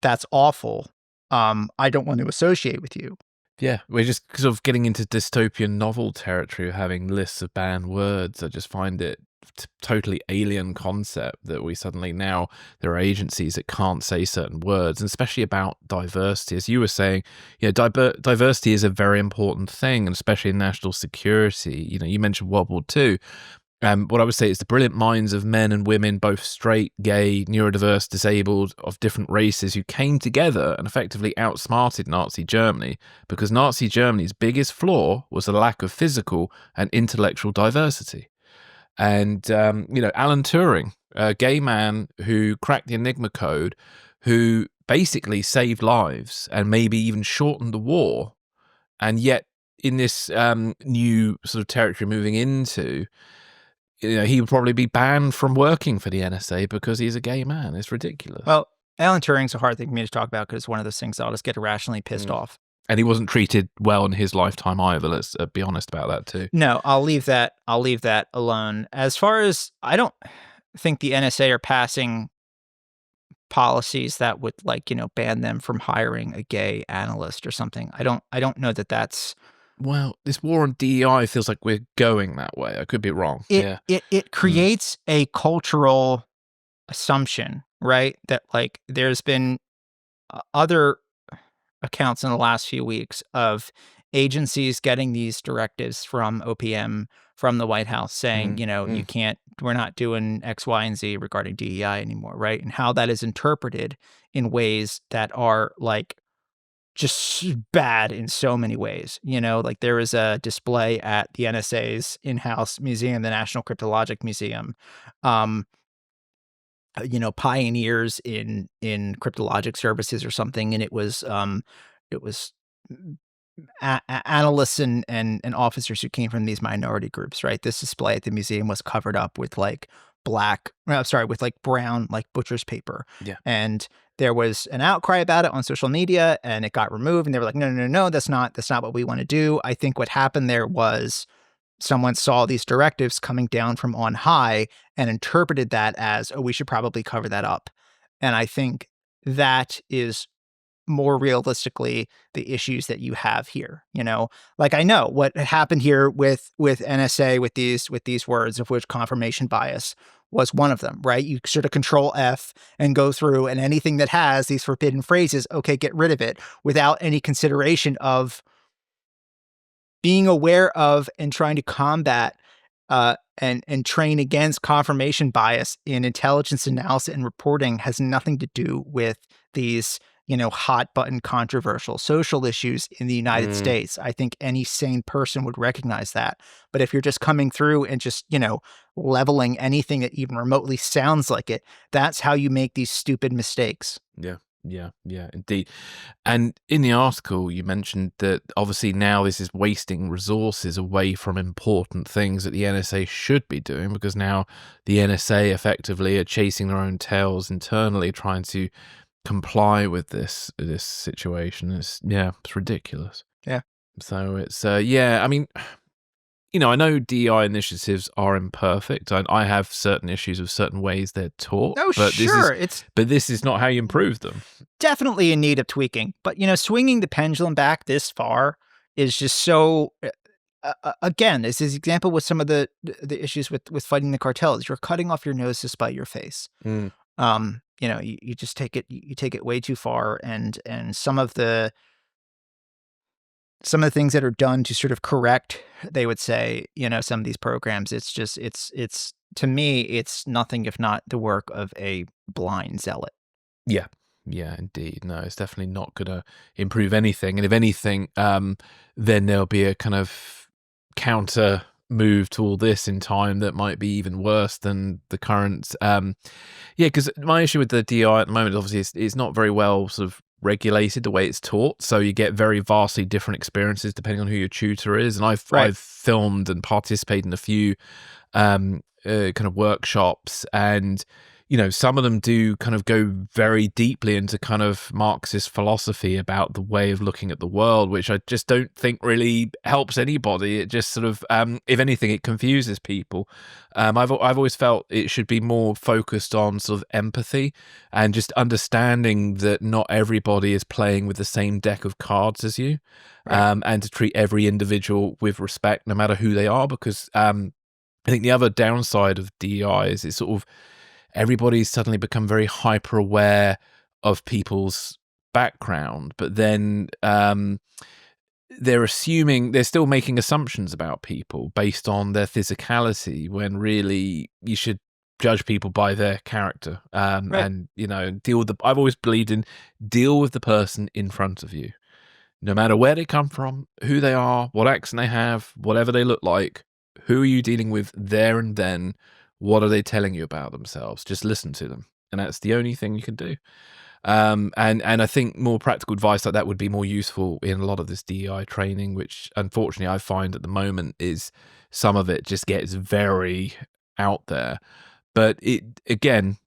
that's awful. I don't want to associate with you. Yeah, we're just sort of getting into dystopian novel territory of having lists of banned words. I just find it totally alien concept that we suddenly now there are agencies that can't say certain words, and especially about diversity. As you were saying, diversity is a very important thing, and especially in national security. You mentioned World War II. What I would say is the brilliant minds of men and women, both straight, gay, neurodiverse, disabled, of different races, who came together and effectively outsmarted Nazi Germany, because Nazi Germany's biggest flaw was a lack of physical and intellectual diversity. And, Alan Turing, a gay man who cracked the Enigma code, who basically saved lives and maybe even shortened the war. And yet in this new sort of territory moving into, he would probably be banned from working for the NSA because he's a gay man. It's ridiculous. Well, Alan Turing's a hard thing for me to talk about because it's one of those things I'll just get irrationally pissed off. And he wasn't treated well in his lifetime either. Let's be honest about that too. No, I'll leave that alone. As far as, I don't think the NSA are passing policies that would ban them from hiring a gay analyst or something. I don't know that that's. Well, this war on DEI feels like we're going that way. I could be wrong. It creates a cultural assumption, right? That there's been other accounts in the last few weeks of agencies getting these directives from OPM, from the White House, saying, you can't, we're not doing X, Y, and Z regarding DEI anymore, right? And how that is interpreted in ways that are just bad in so many ways. There was a display at the NSA's in-house museum, the National Cryptologic Museum, pioneers in cryptologic services or something, and it was analysts and officers who came from these minority groups, right? This display at the museum was covered up with brown butcher's paper. Yeah. And there was an outcry about it on social media, and it got removed, and they were like, no, that's not what we want to do. I think what happened there was someone saw these directives coming down from on high and interpreted that as, we should probably cover that up. And I think that is more realistically the issues that you have here. I know what happened here with NSA, with these words, of which confirmation bias was one of them, right? You sort of control F and go through, and anything that has these forbidden phrases, okay, get rid of it, without any consideration of being aware of and trying to combat and train against confirmation bias in intelligence analysis and reporting has nothing to do with these hot button controversial social issues in the United States. I think any sane person would recognize that. But if you're just coming through and just, leveling anything that even remotely sounds like it, that's how you make these stupid mistakes. Yeah, indeed. And in the article, you mentioned that obviously now this is wasting resources away from important things that the NSA should be doing, because now the NSA effectively are chasing their own tails internally, trying to comply with this situation. It's ridiculous. Yeah. So it's I mean, I know DEI initiatives are imperfect. I have certain issues with certain ways they're taught. Oh, but sure. But this is not how you improve them. Definitely in need of tweaking. But, swinging the pendulum back this far is just so... again, this is example with some of the issues with fighting the cartels. You're cutting off your nose to spite your face. You just take it way too far, and some of the things that are done to sort of correct, they would say, some of these programs, it's to me, it's nothing if not the work of a blind zealot. Yeah, indeed. No, it's definitely not going to improve anything. And if anything, then there'll be a kind of counter move to all this in time that might be even worse than the current. Because my issue with the DI at the moment, obviously, it's not very well sort of regulated the way it's taught, so you get very vastly different experiences depending on who your tutor is. And I've filmed and participated in a few kind of workshops, and some of them do kind of go very deeply into kind of Marxist philosophy about the way of looking at the world, which I just don't think really helps anybody. It just sort of, if anything, it confuses people. I've always felt it should be more focused on sort of empathy and just understanding that not everybody is playing with the same deck of cards as you, and to treat every individual with respect, no matter who they are. Because I think the other downside of DEI is it's sort of, everybody's suddenly become very hyper aware of people's background, but then they're still making assumptions about people based on their physicality, when really you should judge people by their character. And I've always believed in deal with the person in front of you, no matter where they come from, who they are, what accent they have, whatever they look like. Who are you dealing with there and then? What are they telling you about themselves? Just listen to them. And that's the only thing you can do. And I think more practical advice like that would be more useful in a lot of this DEI training, which unfortunately I find at the moment is some of it just gets very out there. But it, again,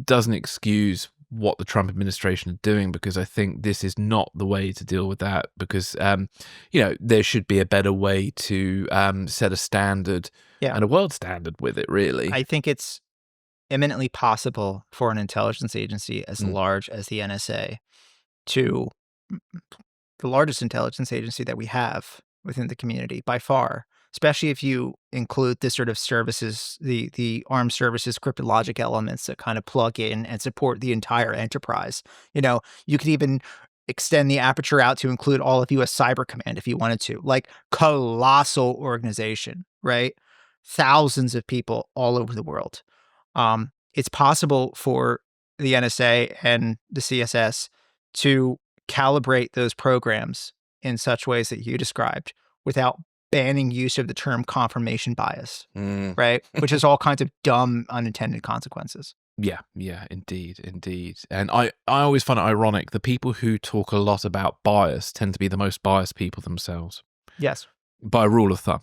doesn't excuse what the Trump administration are doing, because I think this is not the way to deal with that, because, there should be a better way to set a standard and a world standard with it, really. I think it's eminently possible for an intelligence agency as large as the NSA, to the largest intelligence agency that we have within the community by far, especially if you include the sort of services, the armed services cryptologic elements that kind of plug in and support the entire enterprise. You could even extend the aperture out to include all of U.S. Cyber Command if you wanted to. Like, colossal organization, right? Thousands of people all over the world. It's possible for the NSA and the CSS to calibrate those programs in such ways that you described without banning use of the term confirmation bias, right? Which has all kinds of dumb unintended consequences. Yeah, indeed. And I always find it ironic, the people who talk a lot about bias tend to be the most biased people themselves. Yes. By rule of thumb.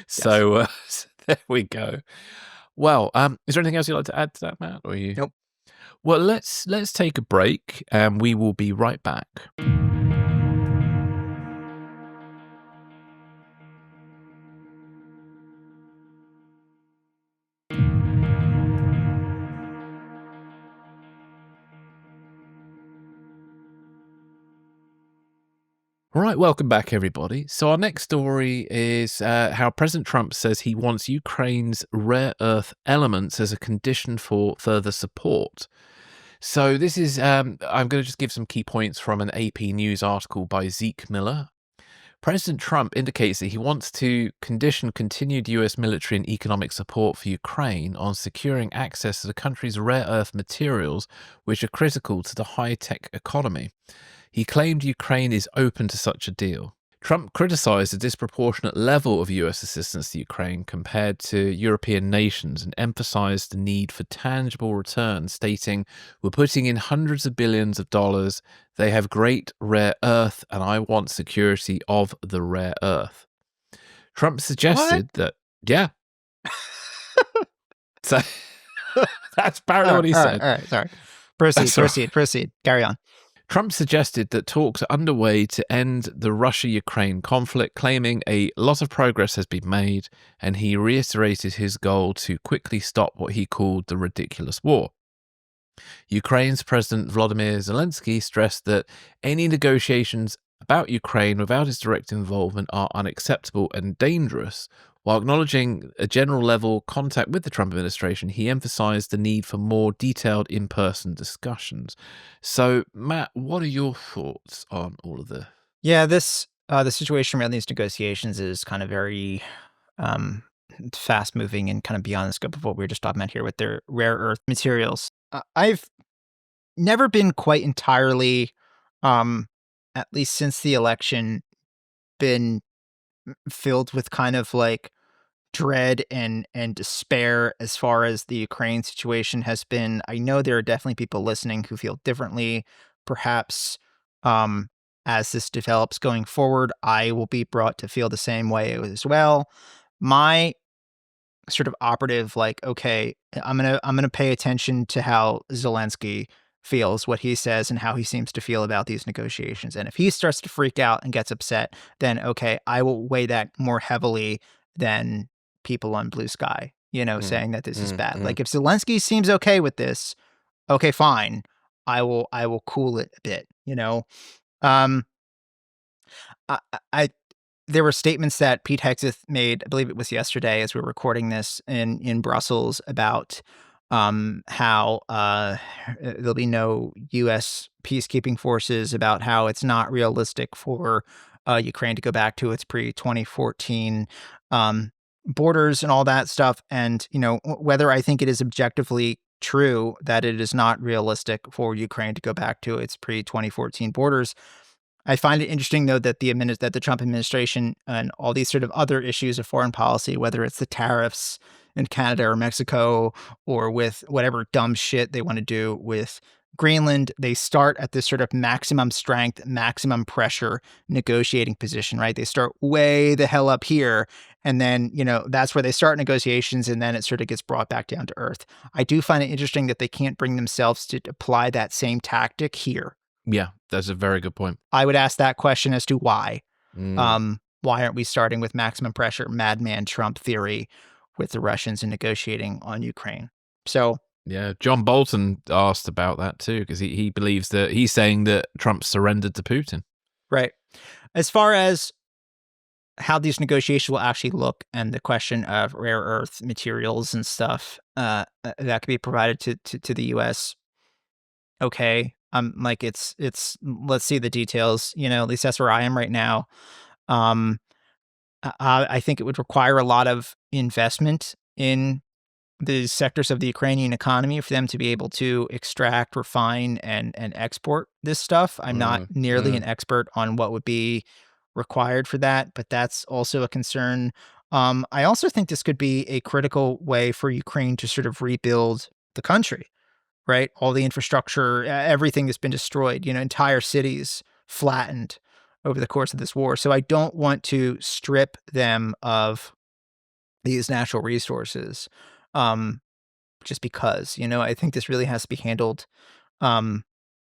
So there we go. Well, is there anything else you'd like to add to that, Matt? Or you? Nope. Well, let's take a break, and we will be right back. Right, welcome back, everybody. So our next story is how President Trump says he wants Ukraine's rare earth elements as a condition for further support. So this is, I'm going to just give some key points from an AP News article by Zeke Miller, President Trump indicates that he wants to condition continued US military and economic support for Ukraine on securing access to the country's rare earth materials, which are critical to the high-tech economy. He claimed Ukraine is open to such a deal. Trump criticized the disproportionate level of US assistance to Ukraine compared to European nations and emphasized the need for tangible returns, stating, "We're putting in hundreds of billions of dollars. They have great rare earth, and I want security of the rare earth." Trump suggested that, yeah. So that's apparently what he said. All right, sorry. Proceed. Carry on. Trump suggested that talks are underway to end the Russia-Ukraine conflict, claiming a lot of progress has been made, and he reiterated his goal to quickly stop what he called the ridiculous war. Ukraine's President Volodymyr Zelensky stressed that any negotiations about Ukraine without his direct involvement are unacceptable and dangerous. While acknowledging a general level contact with the Trump administration, he emphasized the need for more detailed in-person discussions. So, Matt, what are your thoughts on all of this? Yeah, the situation around these negotiations is kind of very fast-moving and kind of beyond the scope of what we were just talking about here with their rare earth materials. I've never been quite entirely, at least since the election, been filled with kind of like dread and despair as far as the Ukraine situation has been. I know there are definitely people listening who feel differently. Perhaps as this develops going forward, I will be brought to feel the same way as well. My sort of operative, like, okay, I'm gonna pay attention to how Zelensky feels, what he says, and how he seems to feel about these negotiations. And if he starts to freak out and gets upset, then okay, I will weigh that more heavily than people on Blue Sky, saying that this is bad. Like if Zelensky seems okay with this, okay, fine. I will cool it a bit, Um I there were statements that Pete Hegseth made, I believe it was yesterday as we were recording this in Brussels about how there'll be no U.S. peacekeeping forces, about how it's not realistic for Ukraine to go back to its pre-2014 borders and all that stuff. And, whether I think it is objectively true that it is not realistic for Ukraine to go back to its pre-2014 borders, I find it interesting, though, that the Trump administration and all these sort of other issues of foreign policy, whether it's the tariffs in Canada or Mexico, or with whatever dumb shit they want to do with Greenland, they start at this sort of maximum strength, maximum pressure negotiating position, right? They start way the hell up here. And then, that's where they start negotiations, and then it sort of gets brought back down to earth. I do find it interesting that they can't bring themselves to apply that same tactic here. Yeah, that's a very good point. I would ask that question as to why. Why aren't we starting with maximum pressure, madman Trump theory with the Russians and negotiating on Ukraine? So, yeah, John Bolton asked about that too, because he believes that he's saying that Trump surrendered to Putin. Right. As far as how these negotiations will actually look and the question of rare earth materials and stuff that could be provided to the U.S., okay. Like it's let's see the details, at least that's where I am right now. I think it would require a lot of investment in the sectors of the Ukrainian economy for them to be able to extract, refine, and export this stuff. I'm not nearly an expert on what would be required for that, but that's also a concern. I also think this could be a critical way for Ukraine to sort of rebuild the country. Right? All the infrastructure, everything that's been destroyed, entire cities flattened over the course of this war. So I don't want to strip them of these natural resources just because, I think this really has to be handled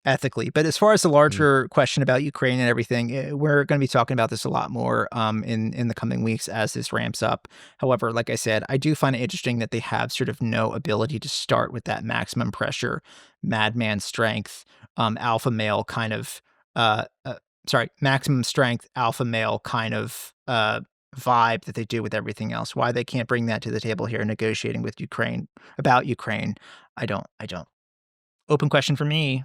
ethically. But as far as the larger question about Ukraine and everything, we're going to be talking about this a lot more in the coming weeks as this ramps up. However, like I said, I do find it interesting that they have sort of no ability to start with that maximum pressure, madman strength, alpha male kind of, maximum strength, alpha male kind of vibe that they do with everything else. Why they can't bring that to the table here negotiating with Ukraine about Ukraine, I don't. Open question for me.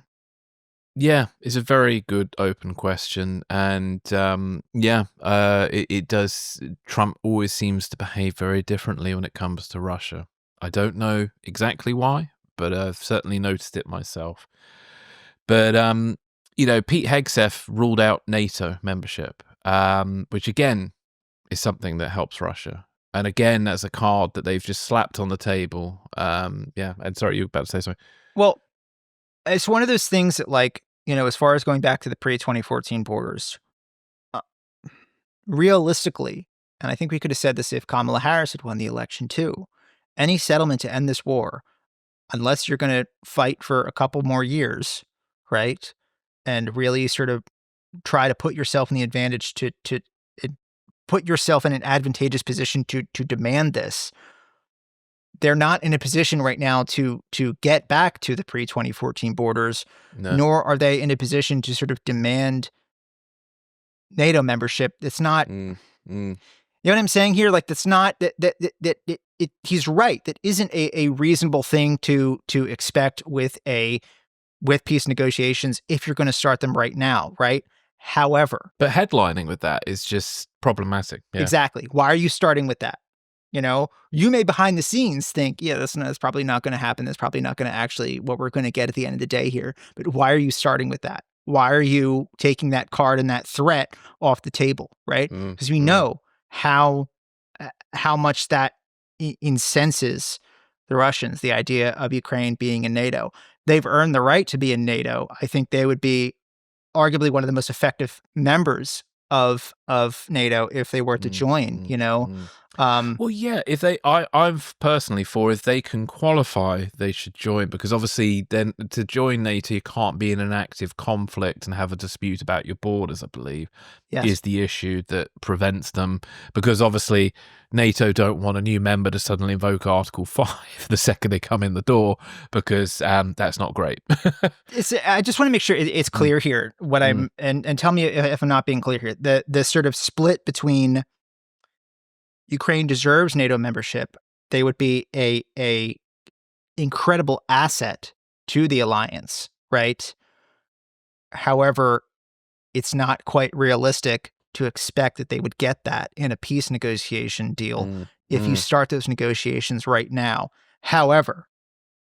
Yeah, it's a very good open question, and it does. Trump always seems to behave very differently when it comes to Russia. I don't know exactly why, but I've certainly noticed it myself. But Pete Hegseth ruled out NATO membership, which again is something that helps Russia. And again, that's a card that they've just slapped on the table. And sorry, you were about to say something. Well, it's one of those things that, like, as far as going back to the pre-2014 borders, realistically, and I think we could have said this if Kamala Harris had won the election too, any settlement to end this war, unless you're going to fight for a couple more years, right, and really sort of try to put yourself in the advantage to put yourself in an advantageous position to demand this. They're not in a position right now to get back to the pre-2014 borders, nor are they in a position to sort of demand NATO membership. It's not, you know what I'm saying here? Like, that's not that he's right. That isn't a reasonable thing to expect with peace negotiations if you're going to start them right now, right? However, but headlining with that is just problematic. Yeah. Exactly. Why are you starting with that? You may behind the scenes think, yeah, that's probably not going to happen. That's probably not going to actually what we're going to get at the end of the day here. But why are you starting with that? Why are you taking that card and that threat off the table, right? Because we know how much that incenses the Russians, the idea of Ukraine being in NATO. They've earned the right to be in NATO. I think they would be arguably one of the most effective members of NATO if they were to join, well, yeah, I'm personally for if they can qualify, they should join, because obviously then to join NATO, you can't be in an active conflict and have a dispute about your borders, I believe, is the issue that prevents them, because obviously NATO don't want a new member to suddenly invoke Article 5 the second they come in the door, because that's not great. I just want to make sure it's clear here what I'm, and tell me if I'm not being clear here. The sort of split between Ukraine deserves NATO membership, they would be a incredible asset to the alliance, right? However, it's not quite realistic to expect that they would get that in a peace negotiation deal if you start those negotiations right now. However,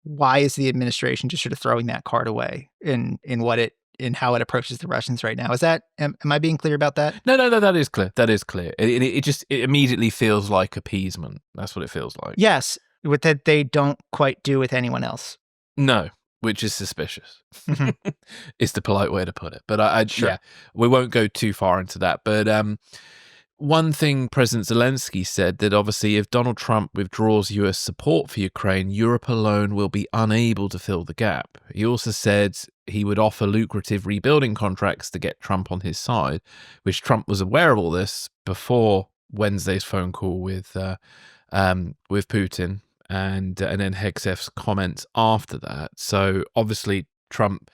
why is the administration just sort of throwing that card away in how it approaches the Russians right now? Is that, am I being clear about that? No, that is clear. That is clear. It immediately feels like appeasement. That's what it feels like. Yes, with that they don't quite do with anyone else. No, which is suspicious. It's the polite way to put it. But yeah, we won't go too far into that. But one thing President Zelensky said, that obviously if Donald Trump withdraws US support for Ukraine, Europe alone will be unable to fill the gap. He also said he would offer lucrative rebuilding contracts to get Trump on his side, which Trump was aware of all this before Wednesday's phone call with Putin, and then Hegseth's comments after that. So obviously Trump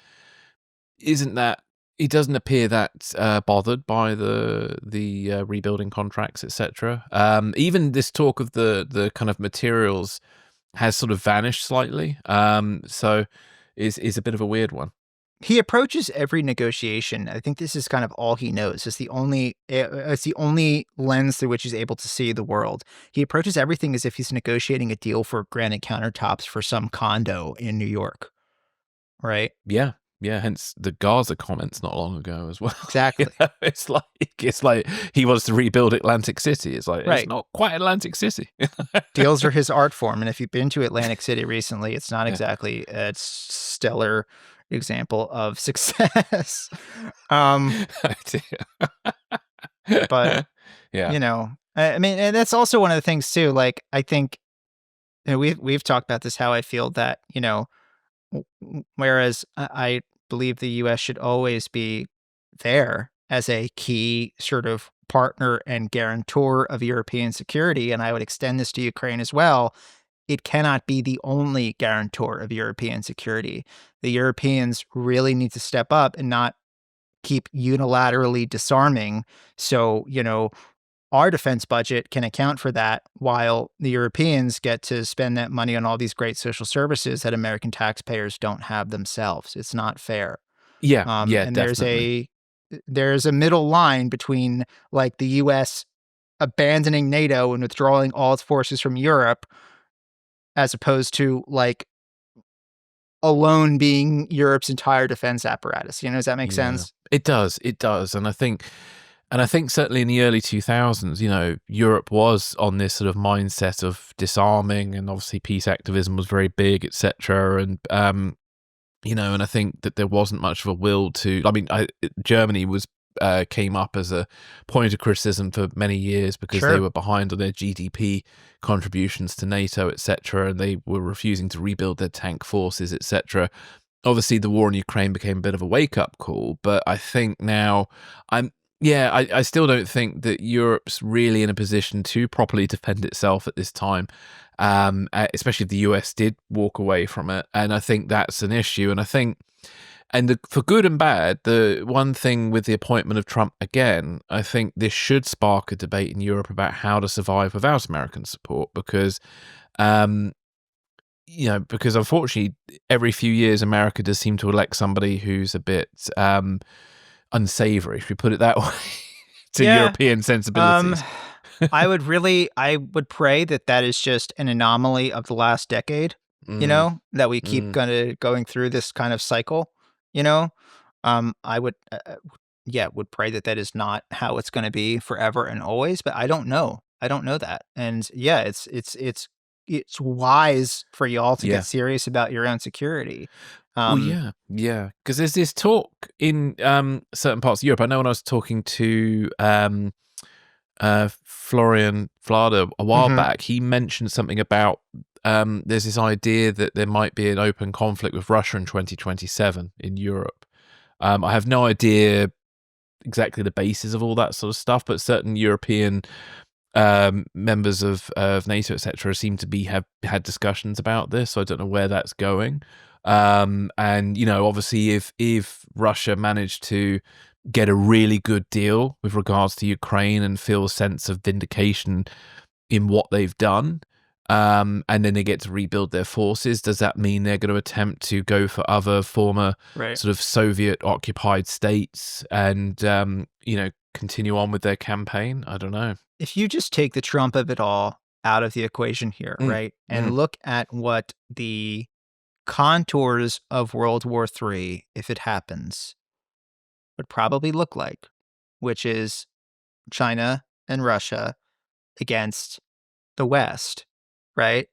he doesn't appear that bothered by the rebuilding contracts, etc. Even this talk of the kind of materials has sort of vanished slightly. So is a bit of a weird one. He approaches every negotiation. I think this is kind of all he knows. It's the only lens through which he's able to see the world. He approaches everything as if he's negotiating a deal for granite countertops for some condo in New York, right? Yeah. Yeah, hence the Gaza comments not long ago as well. Exactly. It's like he wants to rebuild Atlantic City. It's like, It's not quite Atlantic City. Deals are his art form. And if you've been to Atlantic City recently, it's not exactly a stellar example of success. But, I mean, and that's also one of the things too. Like, I think, we've talked about this, how I feel that, whereas I believe the U.S. should always be there as a key sort of partner and guarantor of European security, and I would extend this to Ukraine as well, it cannot be the only guarantor of European security. The Europeans really need to step up and not keep unilaterally disarming. So, our defense budget can account for that, while the Europeans get to spend that money on all these great social services that American taxpayers don't have themselves. It's not fair. Yeah, And definitely. there's a middle line between like the U.S. abandoning NATO and withdrawing all its forces from Europe, as opposed to like alone being Europe's entire defense apparatus. Does that make sense? It does. And I think certainly in the early 2000s, Europe was on this sort of mindset of disarming, and obviously peace activism was very big, etc. And and I think that there wasn't much of a will to. I mean, Germany was came up as a point of criticism for many years because they were behind on their GDP contributions to NATO, etc., and they were refusing to rebuild their tank forces, etc. Obviously, the war in Ukraine became a bit of a wake-up call, but I think now I still don't think that Europe's really in a position to properly defend itself at this time, especially if the US did walk away from it. And I think that's an issue. And I think, for good and bad, the one thing with the appointment of Trump again, I think this should spark a debate in Europe about how to survive without American support, because because unfortunately, every few years, America does seem to elect somebody who's a bit unsavory, if we put it that way, to European sensibilities. I would pray that is just an anomaly of the last decade, that we keep going through this kind of cycle, I would, would pray that is not how it's going to be forever and always, but I don't know. I don't know that. And it's wise for y'all to get serious about your own security. Because there's this talk in certain parts of Europe. I know when I was talking to Florian Vlada a while back, he mentioned something about there's this idea that there might be an open conflict with Russia in 2027 in Europe. I have no idea exactly the basis of all that sort of stuff, but certain European members of NATO, etc., seem to have had discussions about this. So I don't know where that's going. And obviously, if Russia managed to get a really good deal with regards to Ukraine and feel a sense of vindication in what they've done, and then they get to rebuild their forces, does that mean they're going to attempt to go for other former sort of Soviet occupied states and continue on with their campaign? I don't know. If you just take the Trump of it all out of the equation here, right, and look at what the contours of World War III, if it happens, would probably look like, which is China and Russia against the West, right?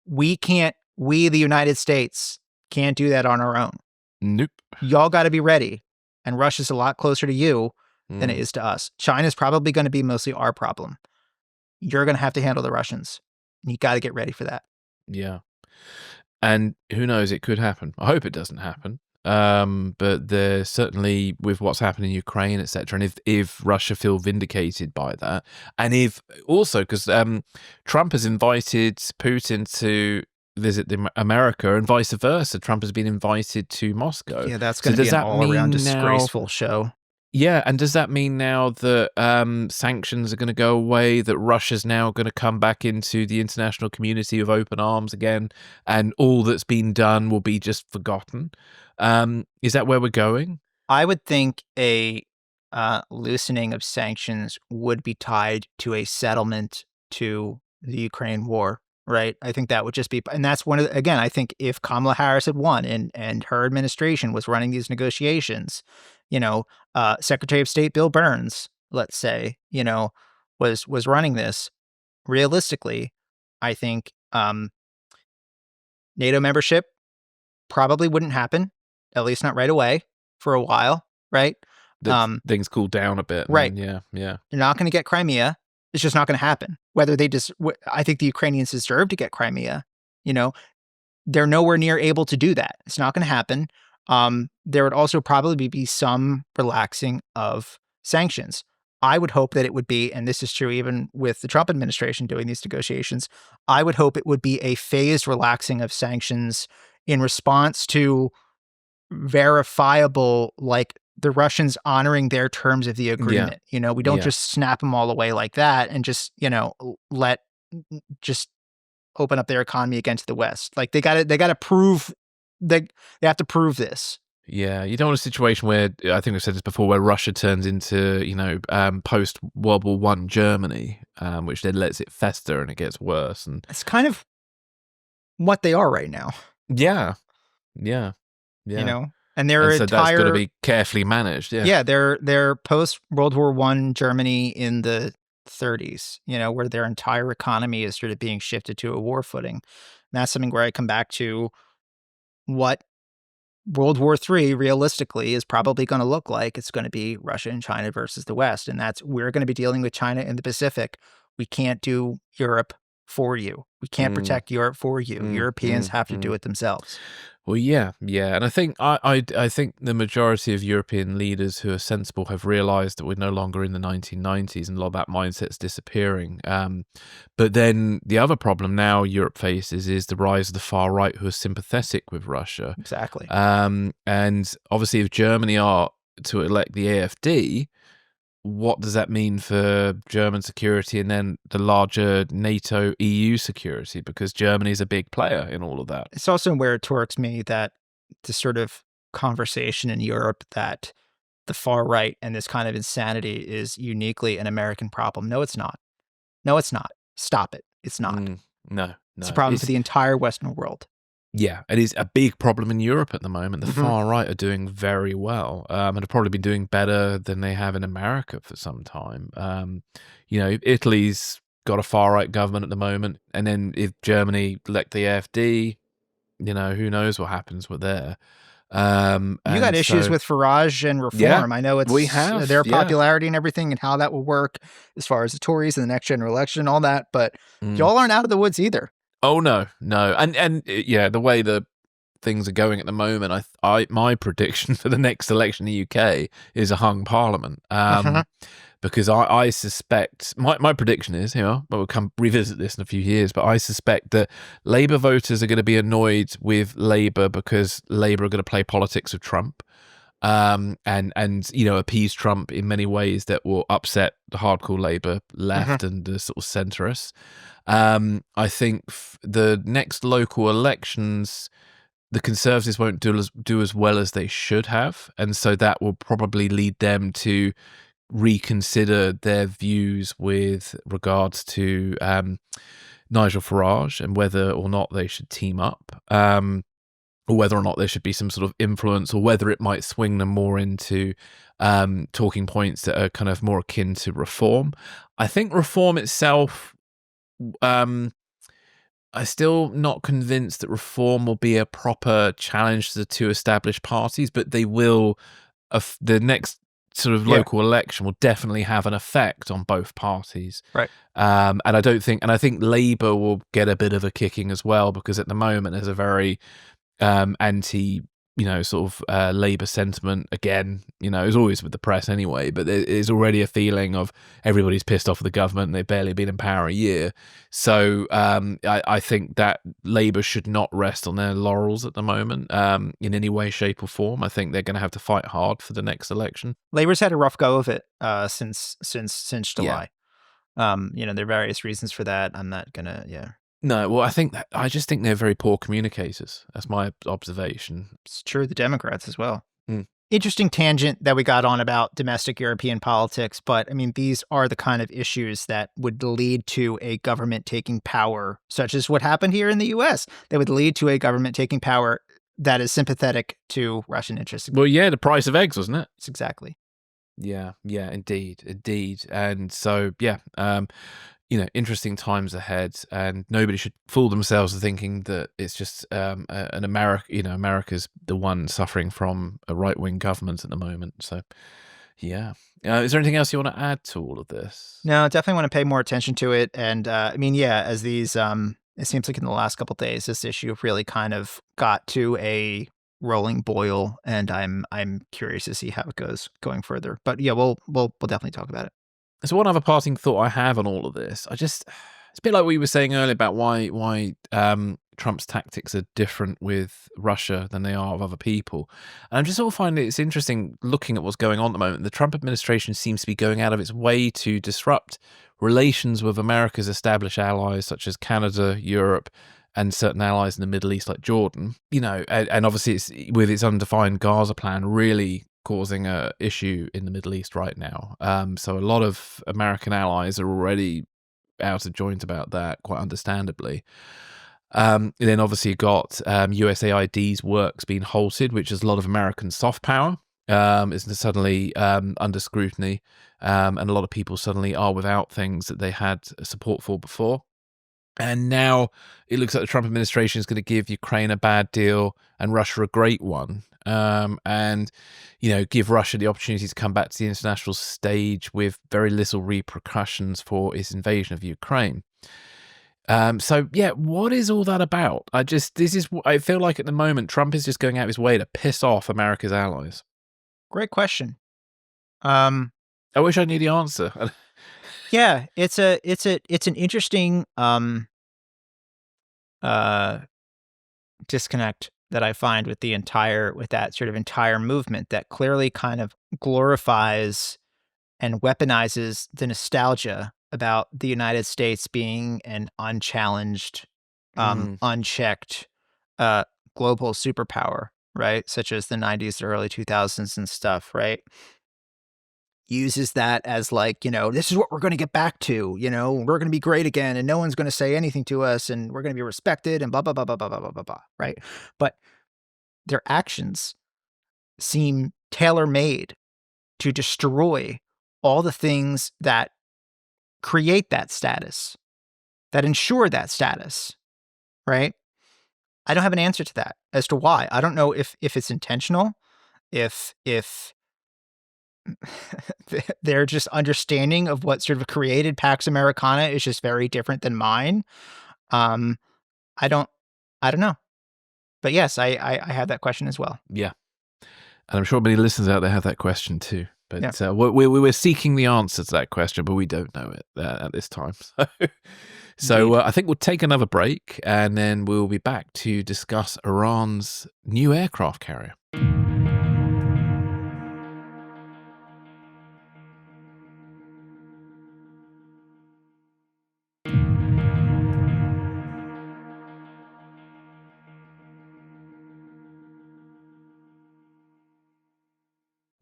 We, the United States, can't do that on our own. Nope. Y'all got to be ready. And Russia's a lot closer to you than it is to us. China's probably going to be mostly our problem. You're going to have to handle the Russians. You got to get ready for that. Yeah. And who knows, it could happen. I hope it doesn't happen. But there's certainly, with what's happened in Ukraine, etc., and if Russia feel vindicated by that, and if also because Trump has invited Putin to visit America and vice versa, Trump has been invited to Moscow. Yeah, that's going to be an all-around disgraceful show. Yeah, and does that mean now that sanctions are going to go away, that Russia's now going to come back into the international community of open arms again, and all that's been done will be just forgotten? Is that where we're going? I would think a loosening of sanctions would be tied to a settlement to the Ukraine war, right? I think that would just be, and that's one of again, I think if Kamala Harris had won and her administration was running these negotiations, Secretary of State Bill Burns, let's say, was running this. Realistically, I think NATO membership probably wouldn't happen, at least not right away, for a while, right? Things cool down a bit. Right. Yeah. You're not going to get Crimea. It's just not going to happen. Whether I think the Ukrainians deserve to get Crimea. They're nowhere near able to do that. It's not going to happen. There would also probably be some relaxing of sanctions. I would hope that it would be, and this is true even with the Trump administration doing these negotiations, I would hope it would be a phased relaxing of sanctions in response to verifiable, like the Russians honoring their terms of the agreement. We don't just snap them all away like that and just, just open up their economy against the West. Like they got to prove they have to prove this. Yeah, you don't want a situation where, I think we've said this before, where Russia turns into, post World War One Germany, which then lets it fester and it gets worse. And It's kind of what they are right now. yeah, yeah, yeah. And their And so that's got to entire be carefully managed. Yeah. yeah, they're post World War One Germany in the 30s, where their entire economy is sort of being shifted to a war footing. And that's something where I come back to what World War III realistically is probably going to look like. It's going to be Russia and China versus the West. And we're going to be dealing with China in the Pacific. We can't do Europe for you. We can't protect Europe for you. Europeans have to do it themselves. Well, yeah. And I think I think the majority of European leaders who are sensible have realised that we're no longer in the 1990s, and a lot of that mindset's disappearing. But then the other problem now Europe faces is the rise of the far right, who are sympathetic with Russia. Exactly. And obviously, if Germany are to elect the AfD, what does that mean for German security and then the larger NATO EU security? Because Germany is a big player in all of that. It's also where it torques me that the sort of conversation in Europe that the far right and this kind of insanity is uniquely an American problem. No, it's not. No, it's not. Stop it. It's not. No. It's a problem for the entire Western world. Yeah, it is a big problem in Europe at the moment. The far right are doing very well, and have probably been doing better than they have in America for some time. Italy's got a far right government at the moment, and then if Germany elect the AfD, who knows what happens with there. You got issues with Farage and Reform. Yeah, I know we have their popularity and everything and how that will work as far as the Tories and the next general election and all that, but y'all aren't out of the woods either. Oh no, and yeah, the way the things are going at the moment, my prediction for the next election in the UK is a hung parliament. Because I suspect my prediction is, we'll come revisit this in a few years, but I suspect that Labour voters are going to be annoyed with Labour because Labour are going to play politics with Trump. And appease Trump in many ways that will upset the hardcore Labour left and the sort of centrists. I think the next local elections, the Conservatives won't do as well as they should have, and so that will probably lead them to reconsider their views with regards to Nigel Farage and whether or not they should team up. Or whether or not there should be some sort of influence, or whether it might swing them more into talking points that are kind of more akin to reform. I think reform itself, I'm still not convinced that reform will be a proper challenge to the two established parties, but they will. The next sort of local election will definitely have an effect on both parties. Right. And I think Labour will get a bit of a kicking as well, because at the moment there's a very anti, sort of Labour sentiment again, as always with the press anyway, but there is already a feeling of everybody's pissed off with the government and they've barely been in power a year. So I think that Labour should not rest on their laurels at the moment in any way, shape or form. I think they're going to have to fight hard for the next election. Labour's had a rough go of it since July. There are various reasons for that. I'm not going to, No, well, I just think they're very poor communicators. That's my observation. It's true, the Democrats as well. Interesting tangent that we got on about domestic European politics, but I mean, these are the kind of issues that would lead to a government taking power, such as what happened here in the US. That would lead to a government taking power that is sympathetic to Russian interests. Well, yeah, the price of eggs, wasn't it? It's exactly. Yeah, indeed. And so, interesting times ahead, and nobody should fool themselves into thinking that it's just an America's the one suffering from a right-wing government at the moment. So, yeah. Is there anything else you want to add to all of this? No, definitely want to pay more attention to it. And as these, it seems like in the last couple of days, this issue really kind of got to a rolling boil, and I'm curious to see how it goes going further. But yeah, we'll definitely talk about it. So one other parting thought I have on all of this, it's a bit like we were saying earlier about why Trump's tactics are different with Russia than they are with other people. And I'm just sort of finding it's interesting looking at what's going on at the moment. The Trump administration seems to be going out of its way to disrupt relations with America's established allies such as Canada, Europe, and certain allies in the Middle East like Jordan, and obviously it's with its undefined Gaza plan really causing a issue in the Middle East right now. So a lot of American allies are already out of joint about that, quite understandably. Then obviously you got USAID's works being halted, which is a lot of American soft power is suddenly under scrutiny, and a lot of people suddenly are without things that they had support for before. And now it looks like the Trump administration is going to give Ukraine a bad deal and Russia a great one, and give Russia the opportunity to come back to the international stage with very little repercussions for its invasion of Ukraine. So yeah, what is all that about? I feel like at the moment Trump is just going out of his way to piss off America's allies. Great question. I wish I knew the answer. Yeah, it's an interesting disconnect that I find with that sort of entire movement that clearly kind of glorifies and weaponizes the nostalgia about the United States being an unchallenged, unchecked global superpower, right? Such as the 90s, early 2000s and stuff, right? Uses that as like, this is what we're going to get back to, we're going to be great again and no one's going to say anything to us and we're going to be respected and blah, blah, blah, blah, blah, blah, blah, blah, blah, right? But their actions seem tailor-made to destroy all the things that create that status, that ensure that status, right? I don't have an answer to that as to why. I don't know if it's intentional, if their just understanding of what sort of created Pax Americana is just very different than mine. I don't know. But yes, I have that question as well. Yeah. And I'm sure many listeners out there have that question too. But yeah. We're seeking the answer to that question, but we don't know it at this time. So I think we'll take another break and then we'll be back to discuss Iran's new aircraft carrier.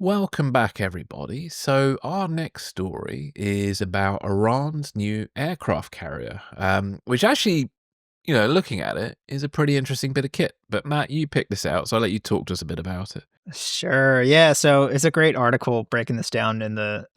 Welcome back, everybody. So our next story is about Iran's new aircraft carrier, which actually, looking at it, is a pretty interesting bit of kit. But Matt, you picked this out, so I'll let you talk to us a bit about it. Sure. Yeah. So it's a great article breaking this down in the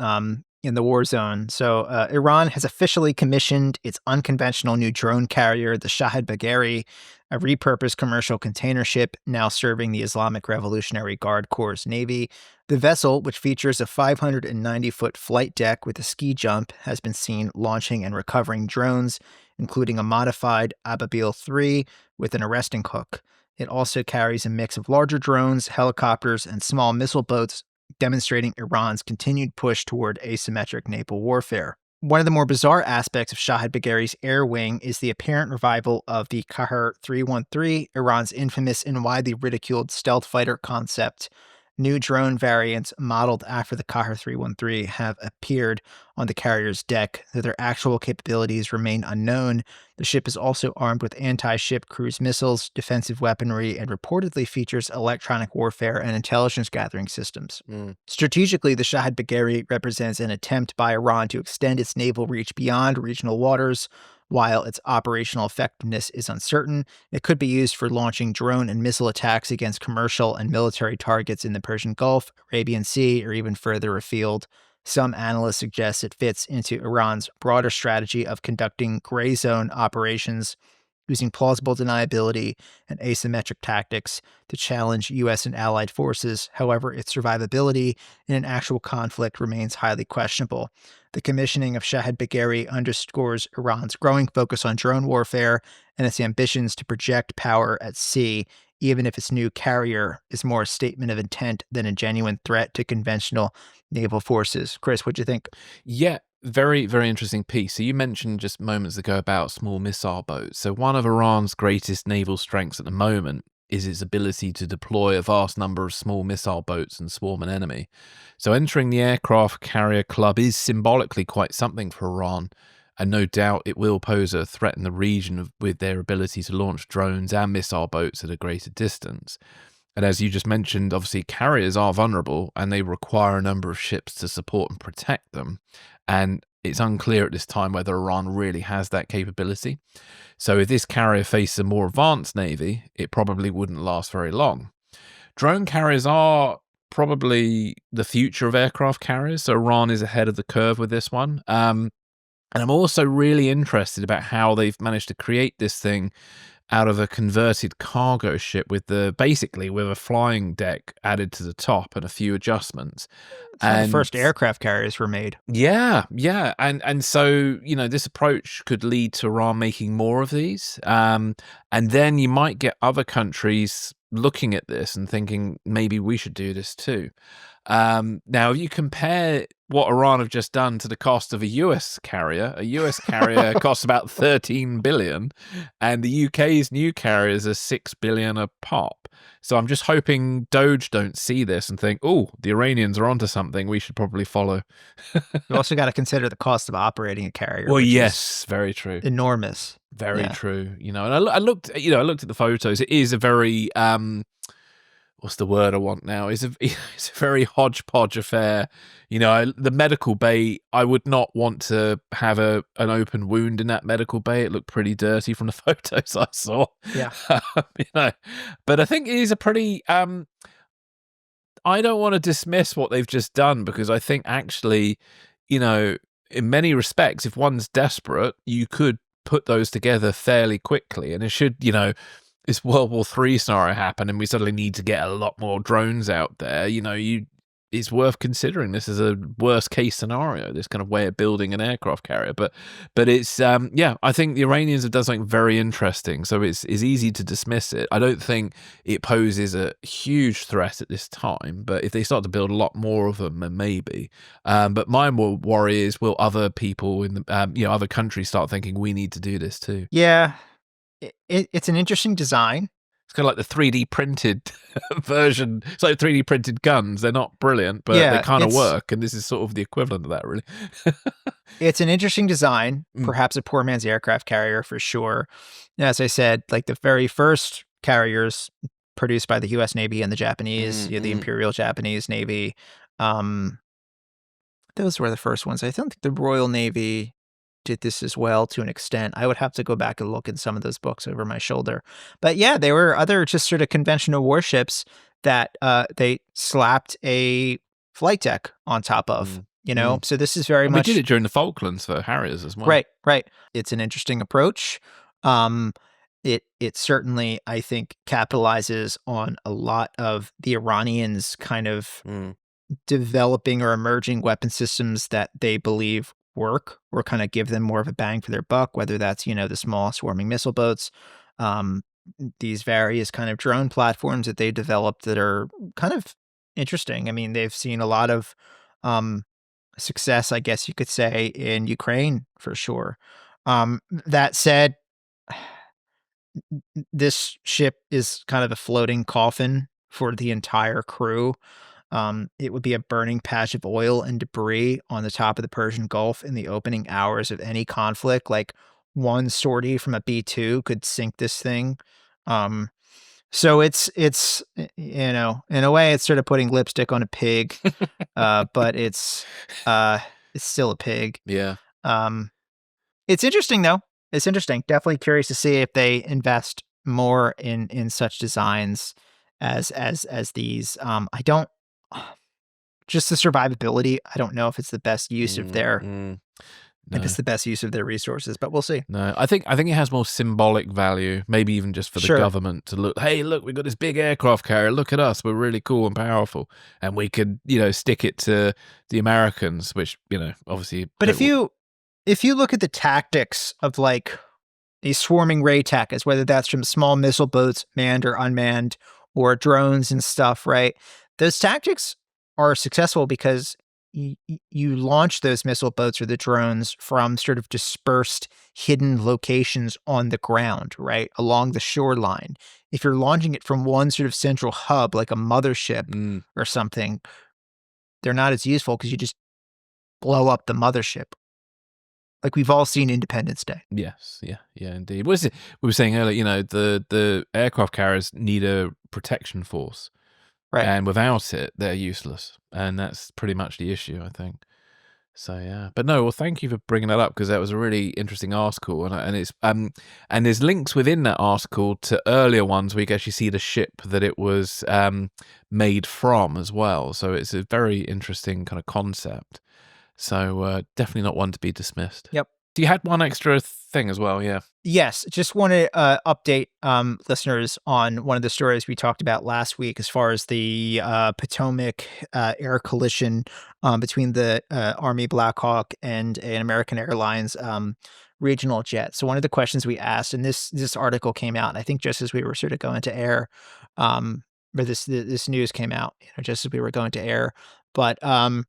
war zone. So Iran has officially commissioned its unconventional new drone carrier, the Shahid Bagheri, a repurposed commercial container ship now serving the Islamic Revolutionary Guard Corps Navy. The vessel, which features a 590-foot flight deck with a ski jump, has been seen launching and recovering drones, including a modified Ababil 3 with an arresting hook. It also carries a mix of larger drones, helicopters, and small missile boats, demonstrating Iran's continued push toward asymmetric naval warfare. One of the more bizarre aspects of Shahid Bagheri's air wing is the apparent revival of the Khaher 313, Iran's infamous and widely ridiculed stealth fighter concept. New drone variants modeled after the Khaher 313 have appeared on the carrier's deck, though their actual capabilities remain unknown. The ship is also armed with anti-ship cruise missiles, defensive weaponry, and reportedly features electronic warfare and intelligence gathering systems. Strategically, the Shahid Bagheri represents an attempt by Iran to extend its naval reach beyond regional waters. While its operational effectiveness is uncertain, it could be used for launching drone and missile attacks against commercial and military targets in the Persian Gulf, Arabian Sea, or even further afield. Some analysts suggest it fits into Iran's broader strategy of conducting gray zone operations using plausible deniability and asymmetric tactics to challenge U.S. and allied forces. However, its survivability in an actual conflict remains highly questionable. The commissioning of Shahid Bagheri underscores Iran's growing focus on drone warfare and its ambitions to project power at sea, even if its new carrier is more a statement of intent than a genuine threat to conventional naval forces. Chris, what'd you think? Yeah, very, very interesting piece. So you mentioned just moments ago about small missile boats. So one of Iran's greatest naval strengths at the moment is its ability to deploy a vast number of small missile boats and swarm an enemy. So entering the aircraft carrier club is symbolically quite something for Iran. and no doubt it will pose a threat in the region with their ability to launch drones and missile boats at a greater distance. And as you just mentioned, obviously carriers are vulnerable and they require a number of ships to support and protect them. And it's unclear at this time whether Iran really has that capability. So if this carrier faces a more advanced navy, it probably wouldn't last very long. Drone carriers are probably the future of aircraft carriers. So Iran is ahead of the curve with this one. And I'm also really interested about how they've managed to create this thing out of a converted cargo ship with basically with a flying deck added to the top and a few adjustments. It's how the first aircraft carriers were made. Yeah. And so, this approach could lead to Iran making more of these. And then you might get other countries looking at this and thinking, maybe we should do this too. Now, if you compare what Iran have just done to the cost of a US carrier costs about $13 billion, and the UK's new carriers are $6 billion a pop. So I'm just hoping Doge don't see this and think, oh, the Iranians are onto something. We should probably follow. You also got to consider the cost of operating a carrier. Well, yes, very true. Enormous. Very true. And I looked at the photos. It is a very what's the word I want now? It's a very hodgepodge affair. The medical bay, I would not want to have an open wound in that medical bay. It looked pretty dirty from the photos I saw. Yeah. But I think it is a pretty, I don't want to dismiss what they've just done, because I think actually, in many respects, if one's desperate, you could put those together fairly quickly. And it should, this World War III scenario happen and we suddenly need to get a lot more drones out there, it's worth considering this as a worst case scenario, this kind of way of building an aircraft carrier. But it's, I think the Iranians have done something very interesting. So it's easy to dismiss it. I don't think it poses a huge threat at this time, but if they start to build a lot more of them, then maybe. But my worry is, will other people in the, other countries start thinking we need to do this too? Yeah. It's an interesting design. It's kind of like the 3D printed version. It's like 3D printed guns. They're not brilliant, but they kind of work. And this is sort of the equivalent of that, really. It's an interesting design, perhaps a poor man's aircraft carrier for sure. As I said, like the very first carriers produced by the U.S. Navy and the Japanese, the Imperial Japanese Navy, those were the first ones. I don't think the Royal Navy did this as well to an extent. I would have to go back and look in some of those books over my shoulder. But yeah, there were other just sort of conventional warships that they slapped a flight deck on top of, So this is very much... We did it during the Falklands for Harriers as well. Right. It's an interesting approach. It certainly, I think, capitalizes on a lot of the Iranians kind of developing or emerging weapon systems that they believe work, or kind of give them more of a bang for their buck, whether that's, the small swarming missile boats, these various kind of drone platforms that they developed that are kind of interesting. I mean, they've seen a lot of success, I guess you could say, in Ukraine for sure. That said, this ship is kind of a floating coffin for the entire crew. It would be a burning patch of oil and debris on the top of the Persian Gulf in the opening hours of any conflict. Like one sortie from a B-2 could sink this thing. So it's in a way it's sort of putting lipstick on a pig, but it's still a pig. Yeah. It's interesting though. It's interesting. Definitely curious to see if they invest more in such designs as these. I don't. Just the survivability, I don't know if it's the best use of their if it's the best use of their resources, but we'll see. No, I think it has more symbolic value, maybe even just for the government to look, hey, look, we've got this big aircraft carrier, look at us, we're really cool and powerful, and we could, stick it to the Americans, which, obviously. But if you look at the tactics of like these swarming ray tactics, whether that's from small missile boats, manned or unmanned, or drones and stuff, right? Those tactics are successful because you launch those missile boats or the drones from sort of dispersed, hidden locations on the ground, right? Along the shoreline. If you're launching it from one sort of central hub, like a mothership or something, they're not as useful because you just blow up the mothership. Like we've all seen Independence Day. Yes, yeah, indeed. We were saying earlier, the aircraft carriers need a protection force, Right. and without it, they're useless, and that's pretty much the issue, I think. So yeah, but no, well, thank you for bringing that up because that was a really interesting article, and it's and there's links within that article to earlier ones where you can actually see the ship that it was made from as well. So it's a very interesting kind of concept. So definitely not one to be dismissed. Yep. You had one extra thing as well, yeah. Yes, just want to update listeners on one of the stories we talked about last week as far as the Potomac air collision between the Army Black Hawk and an American Airlines regional jet. So one of the questions we asked, and this article came out, I think just as we were sort of going to air, or this news came out, just as we were going to air. But one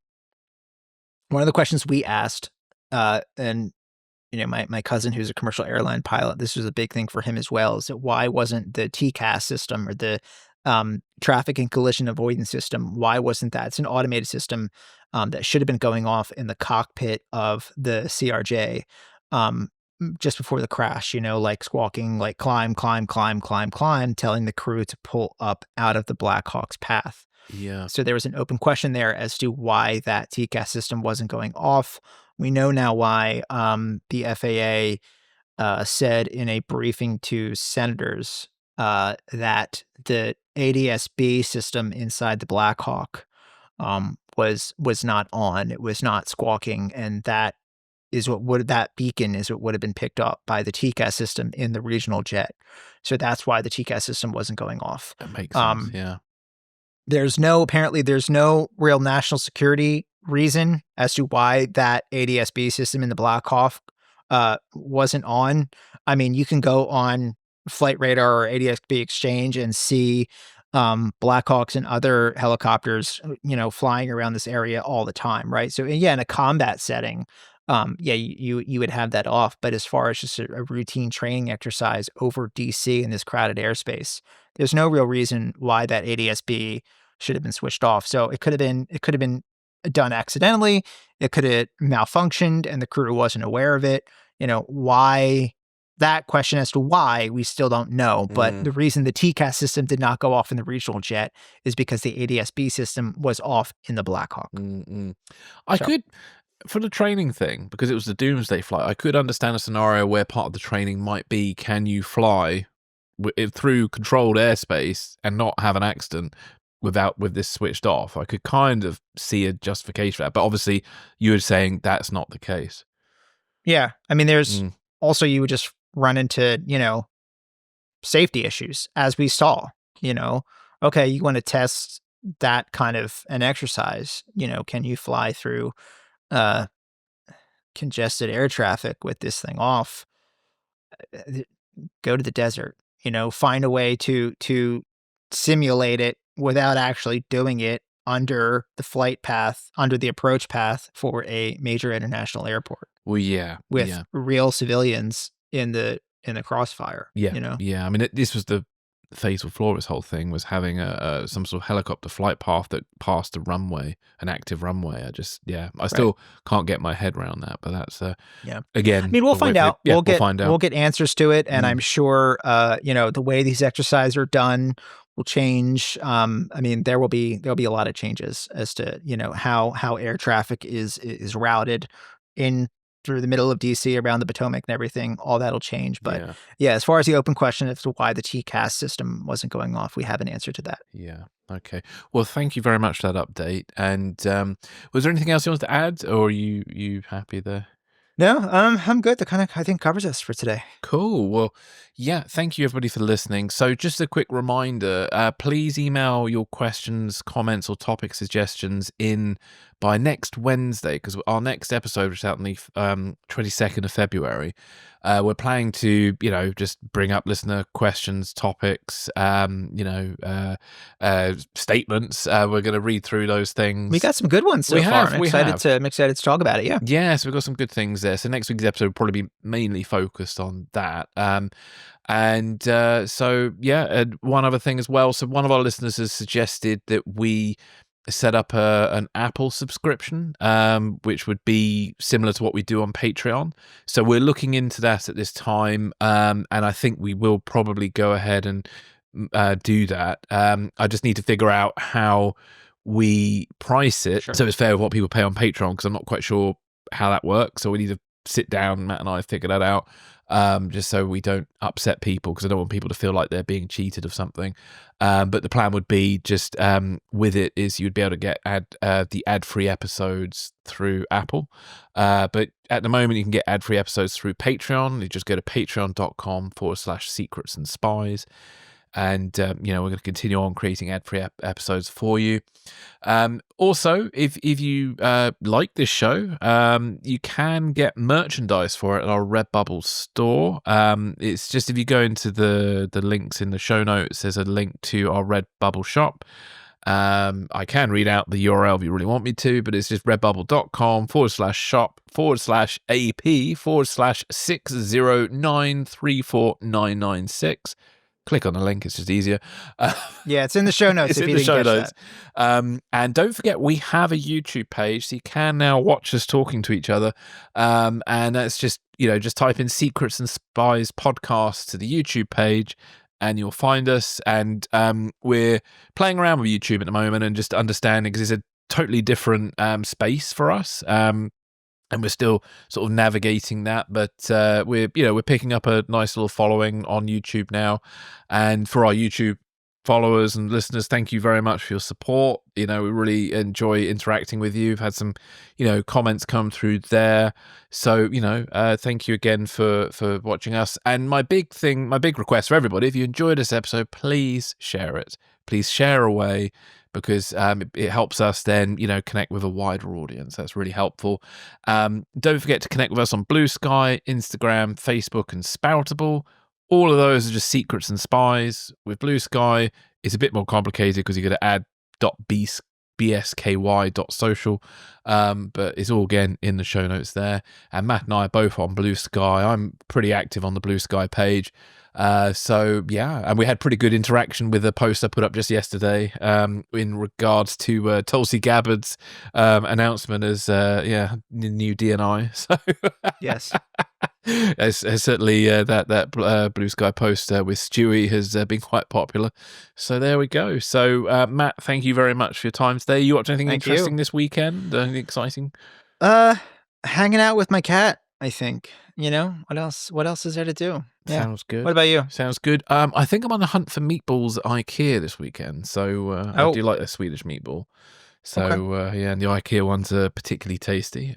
of the questions we asked, and my cousin who's a commercial airline pilot, this was a big thing for him as well, is that why wasn't the TCAS system or the traffic and collision avoidance system, why wasn't that? It's an automated system that should have been going off in the cockpit of the CRJ just before the crash, like squawking, like climb, telling the crew to pull up out of the Black Hawk's path. Yeah. So there was an open question there as to why that TCAS system wasn't going off. We know now why. The FAA said in a briefing to senators that the ADS-B system inside the Black Hawk was not on. It was not squawking, and that beacon is what would have been picked up by the TCAS system in the regional jet. So that's why the TCAS system wasn't going off. That makes sense. Yeah. There's no real national security reason as to why that ADS-B system in the Black Hawk wasn't on. I mean, you can go on Flight Radar or ADS-B Exchange and see Black Hawks and other helicopters, flying around this area all the time, right? So yeah, in a combat setting, you would have that off. But as far as just a routine training exercise over DC in this crowded airspace, there's no real reason why that ADS-B should have been switched off. So it could have been done accidentally. It could have malfunctioned and the crew wasn't aware of it. Why? That question as to why, we still don't know. But the reason the TCAS system did not go off in the regional jet is because the ADS-B system was off in the Black Hawk. I could, for the training thing, because it was the doomsday flight, I could understand a scenario where part of the training might be, can you fly through controlled airspace and not have an accident with this switched off? I could kind of see a justification for that, but obviously you were saying that's not the case. Yeah, I mean, there's also, you would just run into safety issues, as we saw. Okay, you want to test that kind of an exercise. Can you fly through congested air traffic with this thing off? Go to the desert. Find a way to simulate it without actually doing it under the flight path, under the approach path for a major international airport. Well, yeah, with real civilians in the crossfire. Yeah, yeah. I mean, this was the fatal flaw of this whole thing, was having some sort of helicopter flight path that passed a runway, an active runway. I still can't get my head around that, but that's again. I mean, we'll find out. We'll find out. We'll get answers to it, and I'm sure the way these exercises are done will change. I mean, there'll be a lot of changes as to how air traffic is routed in through the middle of DC around the Potomac and everything. All that'll change. But yeah, as far as the open question as to why the TCAS system wasn't going off, we have an answer to that. Yeah. Okay. Well, thank you very much for that update. And was there anything else you wanted to add, or are you happy there? No, I'm good. That kind of, I think, covers us for today. Cool. Well, yeah, thank you everybody for listening. So just a quick reminder, please email your questions, comments, or topic suggestions in by next Wednesday, because our next episode, which is out on the 22nd of February, we're planning to, just bring up listener questions, topics, statements. We're going to read through those things. We got some good ones so far. I'm excited to talk about it. Yeah. Yeah. So we've got some good things there. So next week's episode will probably be mainly focused on that. And one other thing as well. So one of our listeners has suggested that we set up an Apple subscription, which would be similar to what we do on Patreon. So we're looking into that at this time, and I think we will probably go ahead and do that. I just need to figure out how we price it so it's fair with what people pay on Patreon, because I'm not quite sure how that works. So we need to sit down, Matt and I, figure that out, just so we don't upset people, because I don't want people to feel like they're being cheated of something. But the plan would be just with it is you'd be able to get the ad-free episodes through Apple. But at the moment, you can get ad-free episodes through Patreon. You just go to patreon.com/secrets and spies. And, we're going to continue on creating ad-free episodes for you. Also, if you like this show, you can get merchandise for it at our Redbubble store. It's just, if you go into the links in the show notes, there's a link to our Redbubble shop. I can read out the URL if you really want me to, but it's just redbubble.com/shop/AP/609349996. Click on the link, it's just easier. Yeah, it's in the show notes. It's in the show notes. And don't forget, we have a YouTube page, so you can now watch us talking to each other. And that's just, just type in Secrets and Spies podcast to the YouTube page, and you'll find us. And we're playing around with YouTube at the moment and just understanding, because it's a totally different space for us. And we're still sort of navigating that, but we're picking up a nice little following on YouTube now. And for our YouTube followers and listeners, thank you very much for your support. We really enjoy interacting with you. We've had some, comments come through there. So, thank you again for watching us. And my big request for everybody, if you enjoyed this episode, please share it. Please share away, because it helps us then, connect with a wider audience. That's really helpful. Don't forget to connect with us on Blue Sky, Instagram, Facebook, and Spoutable. All of those are just Secrets and Spies. With Blue Sky, it's a bit more complicated because you got to add .bsky.social, but it's all again in the show notes there. And Matt and I are both on Blue Sky. I'm pretty active on the Blue Sky page. So yeah, and we had pretty good interaction with a post I put up just yesterday in regards to Tulsi Gabbard's announcement as new DNI. So yes. As certainly that Blue Sky post with Stewie has been quite popular. So there we go. So Matt, thank you very much for your time today. You watched anything interesting this weekend? Anything exciting? Hanging out with my cat, I think. What else is there to do? Yeah. Sounds good. What about you? Sounds good. I think I'm on the hunt for meatballs at IKEA this weekend. So I do like the Swedish meatball. So okay. And the IKEA ones are particularly tasty.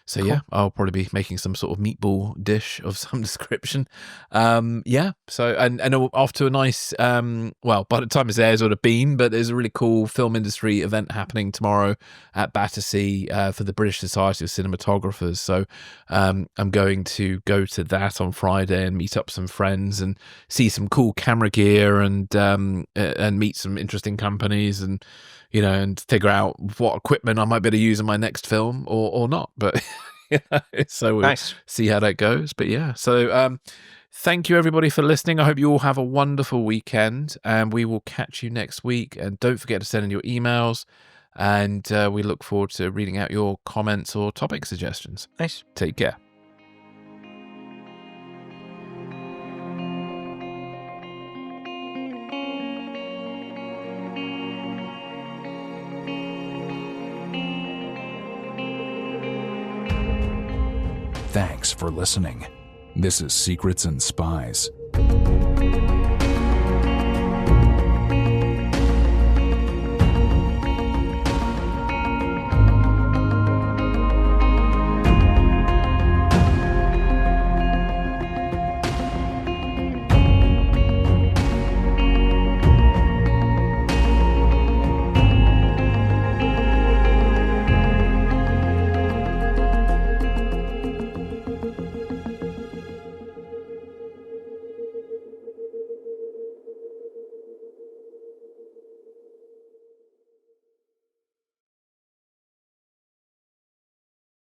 So cool. Yeah, I'll probably be making some sort of meatball dish of some description. So and off to a nice by the time it's airs, it would have been, but there's a really cool film industry event happening tomorrow at Battersea for the British Society of Cinematographers. So I'm going to go to that on Friday and meet up some friends and see some cool camera gear and meet some interesting companies and and figure out what equipment I might be able to use in my next film or not. But so we'll see how that goes. But yeah, so thank you everybody for listening. I hope you all have a wonderful weekend, and we will catch you next week. And don't forget to send in your emails, and we look forward to reading out your comments or topic suggestions. Nice. Take care. Thanks for listening. This is Secrets and Spies.